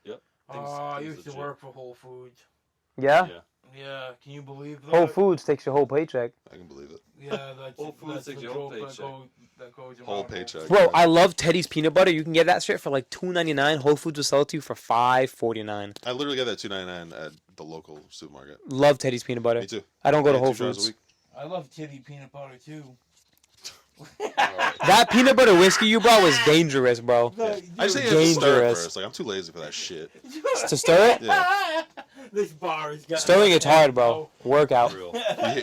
C: Yep.
D: I
C: Things
D: used to
C: legit.
D: work for Whole Foods.
B: Yeah.
C: Yeah.
D: Yeah, can you believe that?
B: Whole Foods takes your whole paycheck.
A: I can believe it.
D: Yeah, that's
C: Whole Foods
D: that's
C: takes
D: the
C: your whole
D: joke that
C: paycheck.
D: that goes around
A: Whole
D: Whole
A: paycheck.
D: Foods.
B: Bro, I love Teddy's peanut butter. You can get that shit for like $2.99. Whole Foods will sell it to you for $5.49.
A: I literally got that $2.99 at the local supermarket.
B: Love Teddy's peanut butter.
A: Me too.
B: I don't go to
A: Yeah,
B: Whole
A: 2 jars a
B: Foods.
A: week.
D: I love titty peanut butter too.
B: That peanut butter whiskey you brought was dangerous, bro.
A: I just think you have to stir it
B: Dangerous.
A: first. Like, I'm too lazy for that shit.
B: To stir it?
A: Yeah.
D: This bar is getting
B: Stirring it's hard, bro. Workout.
C: For real.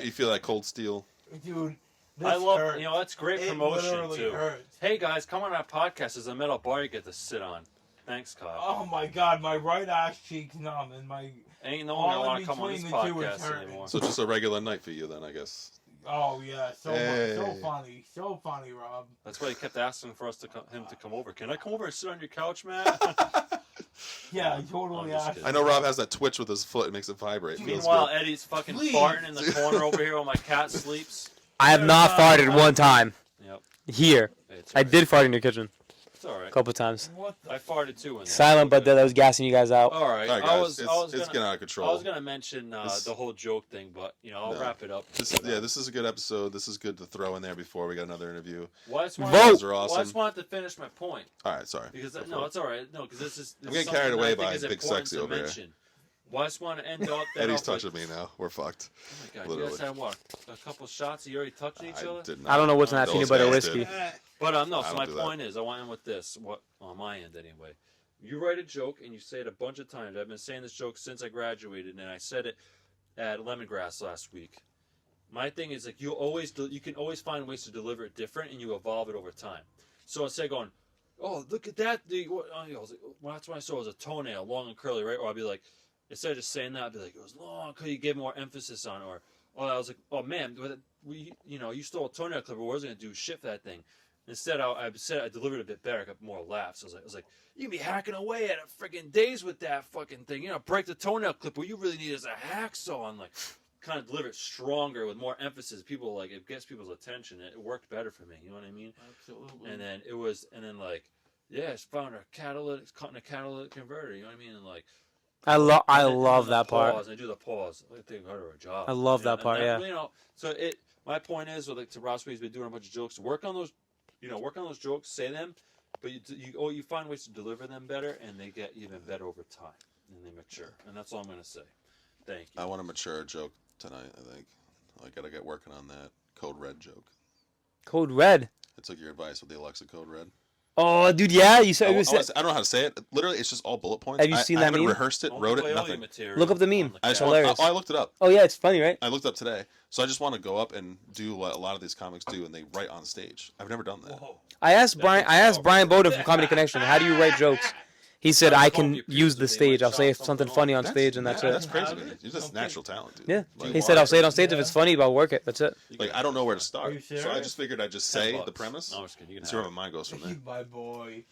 A: You feel that cold steel.
D: Dude, this
C: I love,
D: hurts.
C: that's great
D: It
C: promotion
D: literally
C: too.
D: hurts.
C: Hey guys, come on our podcast. There's a metal bar you get to sit on. Thanks, Kyle.
D: Oh my god, my right ass cheek's numb and my
C: Ain't no one gonna
D: all
C: want
D: in
C: to come on this
D: between the two is
C: podcast
D: hurting.
C: anymore.
A: So just a regular night for you then, I guess.
D: oh yeah, so
A: Hey.
D: so funny, Rob.
C: That's why he kept asking for him to come over. Can I come over and sit on your couch, man?
D: Yeah, I totally
C: I'm just
D: asked.
C: kidding.
A: I know Rob has that twitch with his foot. It makes it vibrate. It feels
C: Meanwhile,
A: good.
C: Eddie's fucking
D: Please.
C: farting in the corner over here while my cat sleeps.
B: I have not farted one time
C: Yep.
B: here.
C: It's
B: I
C: alright.
B: did fart in your kitchen
C: It's all right.
B: a couple times.
D: What the
C: I farted too. In there.
B: Silent, but that was gassing you guys out.
C: All right.
A: All right,
C: I
A: guys.
C: was
A: It's
C: gonna,
A: getting out of control.
C: I was gonna mention
A: This-
C: the whole joke thing, but I'll
A: No.
C: wrap it up.
A: This is a good episode. This is good to throw in there before we got another interview.
C: Well, I just
B: Vote!
C: wanted,
A: You guys are
C: well, I
A: awesome.
C: just wanted to finish my point
A: All right, sorry.
C: because
A: Go for
C: no,
A: it.
C: it's all right. No, because this is
A: I'm getting
C: something
A: carried
C: that
A: away
C: I think
A: by
C: is
A: Big
C: important
A: Sexy
C: to
A: over here.
C: mention. Well, I just want to end off that.
A: Eddie's
C: off with-
A: touching me now. We're fucked.
C: Oh my god,
A: Literally.
C: you guys had what? A couple shots? You already touching each
A: I
C: other?
A: did not.
B: I don't know what's in that
A: Those
B: peanut butter
A: guys
B: whiskey.
A: did.
C: But no.
A: I
C: So
A: don't
C: my
A: do that.
C: point is, I want to end with this. What on my end anyway. You write a joke and you say it a bunch of times. I've been saying this joke since I graduated, and I said it at Lemongrass last week. My thing is like you can always find ways to deliver it different, and you evolve it over time. So instead of going, oh look at that, I was like, well, that's when I saw it was a toenail, long and curly, right? Or I'd be like, instead of just saying that, I'd be like, it was long. Could you give more emphasis on it? Or I was like, oh man, you stole a toenail clipper. What was I gonna do shit for that thing? Instead, I delivered it a bit better. I got more laughs. I was like, you can be hacking away at it freaking days with that fucking thing. Break the toenail clip. What you really need is a hacksaw, and like, kind of deliver it stronger with more emphasis. People like it gets people's attention. It worked better for me. You know what I mean?
D: Absolutely.
C: And then I found a catalytic converter. You know what I mean? And like,
B: I love that part.
C: Pause, and I do the pause. I think I got her a job.
B: I love that
C: And
B: part, yeah.
C: So my point is, with like to Ross, he's been doing a bunch of jokes. Work on those jokes, say them, but you find ways to deliver them better, and they get even better over time, and they mature. And that's all I'm gonna say. Thank you.
A: I want a mature joke tonight, I think. I gotta get working on that Code Red joke.
B: Code Red.
A: I took your advice with the Alexa Code Red.
B: Oh, dude, yeah. You said.
A: I don't know how to say it. Literally, it's just all bullet points.
B: Have you seen
A: I
B: that
A: haven't
B: meme?
A: rehearsed it, wrote it, nothing.
B: Look up the meme.
A: I just
B: Hilarious.
A: I looked it up.
B: Oh yeah, it's funny, right?
A: I looked up today. So I just want to go up and do what a lot of these comics do, and they write on stage. I've never done that.
C: Whoa.
B: I asked Brian Bowden from Comedy Connection, how do you write jokes? He said, I can use the stage. I'll say something funny on stage, and that's
A: That's
B: it.
A: crazy, man. You're just natural talent, dude.
B: Yeah.
A: Like,
B: He said, I'll say it on stage. If it's funny, I'll work it. That's it.
A: Like, I don't know where to
D: Are
A: start.
D: you
A: So I
D: serious?
A: just figured I'd just
C: $10.
A: say the premise
C: No, I'm just kidding. You
A: and
C: can
A: see where
C: have
A: my mind goes from there.
D: My boy.
C: it.
D: Dude,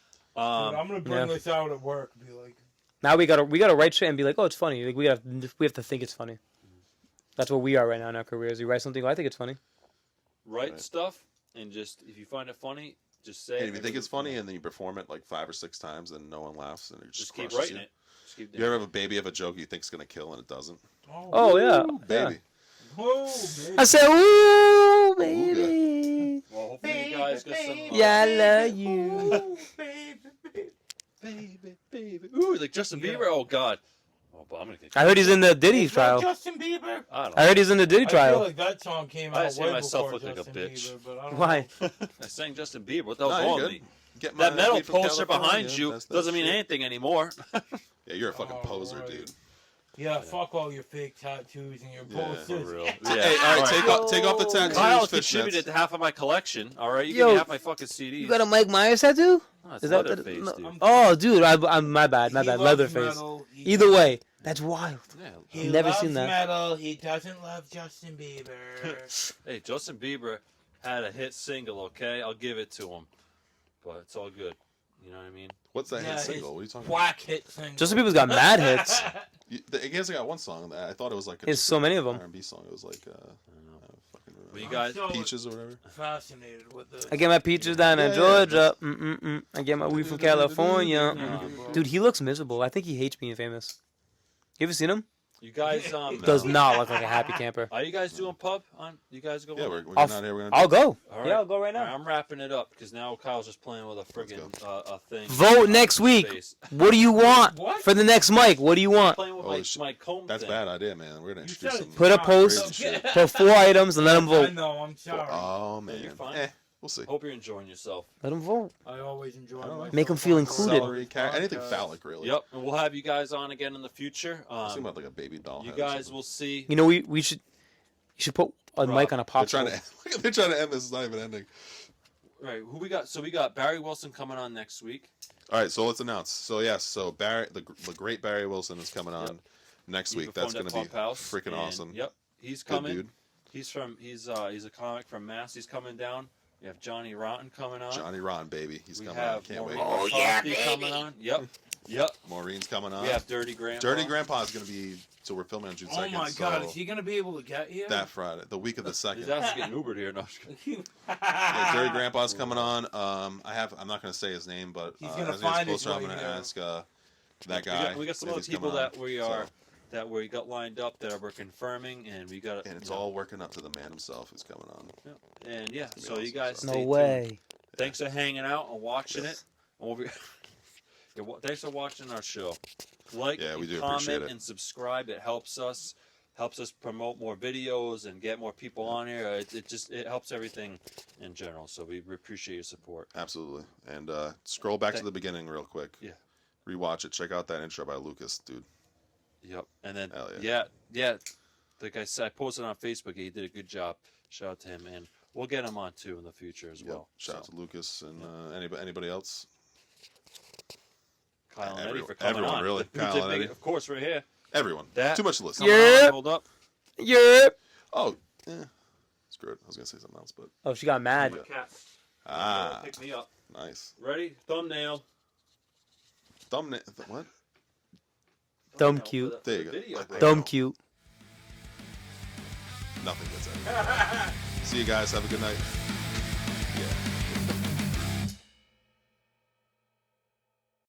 D: I'm gonna bring
B: yeah.
D: this out at work. And be like,
B: Now we gotta write shit and be like, oh, it's funny. Like we have to think it's funny. That's what we are right now in our careers. You write something, I think it's funny.
C: Write
A: Right.
C: stuff, and just if you find it funny, just say
A: And
C: it.
A: if you think it's funny and then you perform it like 5 or 6 times and no one laughs and it
C: just
A: just
C: keep
A: crushes
C: writing
A: you.
C: it. Just keep
A: You
C: doing
A: ever
C: it.
A: have a baby of a joke you think's gonna kill and it doesn't?
B: Oh yeah.
A: Baby.
D: whoa, baby.
B: I said, ooh, baby.
C: Well, hopefully you guys get some.
B: Yeah, I love you.
D: Ooh, baby, baby.
C: Baby. Ooh, like Justin
D: Yeah.
C: Bieber. Oh God. Oh, but I'm gonna get.
B: I heard he's in the Diddy
D: Is that
B: trial.
D: Justin Bieber?
C: I don't
B: I
C: know.
B: heard he's in the Diddy
D: I feel
B: trial.
D: like that song came
C: I
D: out
C: see
D: way
C: myself
D: before
C: look like a
D: Justin
C: bitch.
D: Bieber, but I don't
B: Why?
D: know.
C: I sang Justin Bieber. What the hell's
A: No,
C: wrong
A: you're
C: with me?
A: good. Get my
C: That metal
A: weed from
C: poster behind
A: California.
C: you
A: That's
C: doesn't mean
A: shit.
C: anything anymore.
A: Yeah, you're a fucking
D: Oh,
A: poser,
D: right.
A: dude.
D: Yeah, fuck all your fake tattoos and your
A: Yeah, for
D: posters.
C: real.
A: Hey, all right, take off the tattoos,
C: Kyle
A: fishnets.
C: contributed to half of my collection. All right, you
B: Yo,
C: give me half my fucking CDs.
B: You got a Mike Myers tattoo?
C: Oh, it's
B: Is that
C: Leatherface,
B: no-
C: dude.
B: Oh, dude, I'm my bad,
D: He loves
B: Leatherface.
D: metal, he-
B: Either way, that's wild.
C: Yeah.
D: He
B: Never
D: loves
B: seen that.
D: metal. He doesn't love Justin Bieber.
C: Hey, Justin Bieber had a hit single. Okay, I'll give it to him, but it's all good. You know what I mean?
A: What's that
D: Yeah,
A: hit
D: his
A: single? What are you talking
D: Whack hit single.
B: Justin Bieber's got mad hits.
A: about? He hasn't got one song. That I thought it was like
B: He has so many of them.
A: R&B song. It was like
C: I don't know.
A: fucking
C: But you
D: I'm
C: guys,
D: so
A: Peaches or whatever.
D: fascinated with this.
B: I get my peaches down in
A: Yeah,
B: Georgia. I get my weed from California.
C: Nah, bro.
B: Dude, he looks miserable. I think he hates being famous. You ever seen him?
C: You guys,
B: Does not look like a happy camper.
C: Are you guys doing pub? On you guys go?
A: Yeah,
C: on?
A: we're
B: I'll-
A: getting out here. We're gonna
B: I'll go.
C: All right.
B: Yeah, I'll go right
C: All
B: now.
C: I'm wrapping it up because now Kyle's just playing with a friggin' a thing.
B: Vote next week.
C: Space.
B: What do you want
D: What?
B: for the next mic? What do you want?
C: Playing with
A: Holy
C: my,
A: shit.
C: my comb
A: That's a
C: thing.
A: bad idea, man. We're gonna
D: You
A: introduce
D: said
A: some.
D: it.
B: Put a post,
A: Crazy shit.
B: put 4 items, and let them
D: I
B: vote.
D: know, I'm sorry.
A: Oh man,
C: you're fine.
A: we'll see.
C: Hope you're enjoying yourself.
B: Let them vote.
D: I always enjoy
A: I don't know.
D: myself.
B: Make 'em feel
D: on
B: included.
A: Celery, carrot, anything
D: podcasts.
A: phallic, really.
C: Yep, and we'll have you guys on again in the future.
A: Seem about like a baby doll.
C: You
A: head or
C: guys
A: something.
C: will see.
B: You know, you should put a
C: Rob,
B: mic on a
A: They're
B: pop.
A: trying to. They're trying to end this. It's not even ending.
C: Right, who we got? So we got Barry Wilson coming on next week.
A: All right, so let's announce. So yes, so Barry, the great Barry Wilson is coming on
C: Yep.
A: next
C: He
A: week. That's
C: performed
A: going
C: at
A: to be
C: Pump House,
A: freaking
C: and,
A: awesome.
C: Yep, he's
A: Good
C: coming.
A: dude.
C: He's a comic from Mass. He's coming down. We have Johnny Rotten coming on.
A: Johnny Ron, baby. He's
C: we
A: coming on.
C: have
A: Can't wait.
C: Maureen McCarthy coming on. Yep. Yep.
A: Maureen's coming on.
C: We have Dirty Grandpa.
A: Dirty Grandpa's going to be. So we're filming on June 2nd.
D: Oh my God,
A: so
D: is he gonna be able to get here?
A: that Friday, the week of the 2nd.
C: He's actually getting Ubered here. No, I'm just kidding.
A: Yeah, Dirty Grandpa's coming on. I'm not going to say his name, but
D: He's gonna
A: as
D: find
A: it's
D: his
A: closer, I'm
D: way
A: going to
D: here.
A: ask that guy.
C: We got some
A: if
C: other
A: he's
C: people
A: coming on.
C: that we got lined up that we're confirming, and we got.
A: And it's all working up to the man himself who's coming on.
C: And yeah,
A: It's
C: so
A: gonna be
C: you
A: awesome,
C: guys
A: so.
B: No
C: stay tuned.
B: way.
C: Thanks for hanging out and watching it. And we'll be thanks for watching our show. Like,
A: Yeah, we
C: and
A: do appreciate
C: comment,
A: it.
C: and subscribe. It helps us promote more videos and get more people on here. It helps everything in general. So we appreciate your support.
A: Absolutely. And scroll back to the beginning real quick.
C: Yeah.
A: Rewatch it. Check out that intro by Lucas, dude.
C: Yep. And then
A: Hell
C: yeah. Like I said, I posted on Facebook. He did a good job. Shout out to him, and we'll get him on too in the future as well.
A: Shout out to Lucas and anybody else.
C: Kyle and Eddie
A: Everyone-
C: for coming
A: everyone,
C: on.
A: really.
C: Who
A: Kyle
C: did
A: and
C: make
A: Eddie.
C: it- Of course, we're here.
A: Everyone.
C: That-
A: Too much to listen.
C: Coming on,
B: Yeah.
C: hold up.
B: Yep.
A: Oh, screw it. I was gonna say something else, but
B: Oh, she got mad.
A: Yeah.
C: Cat. Pick me up.
A: nice.
C: Ready? Thumbnail.
A: Thumbnail. What?
B: Dumb
C: Thumbnail
B: cute.
C: for the
A: There you go.
C: video,
A: Like
C: bro.
A: that.
B: Dumb cute.
A: Nothing gets out of it. See you guys. Have a good night.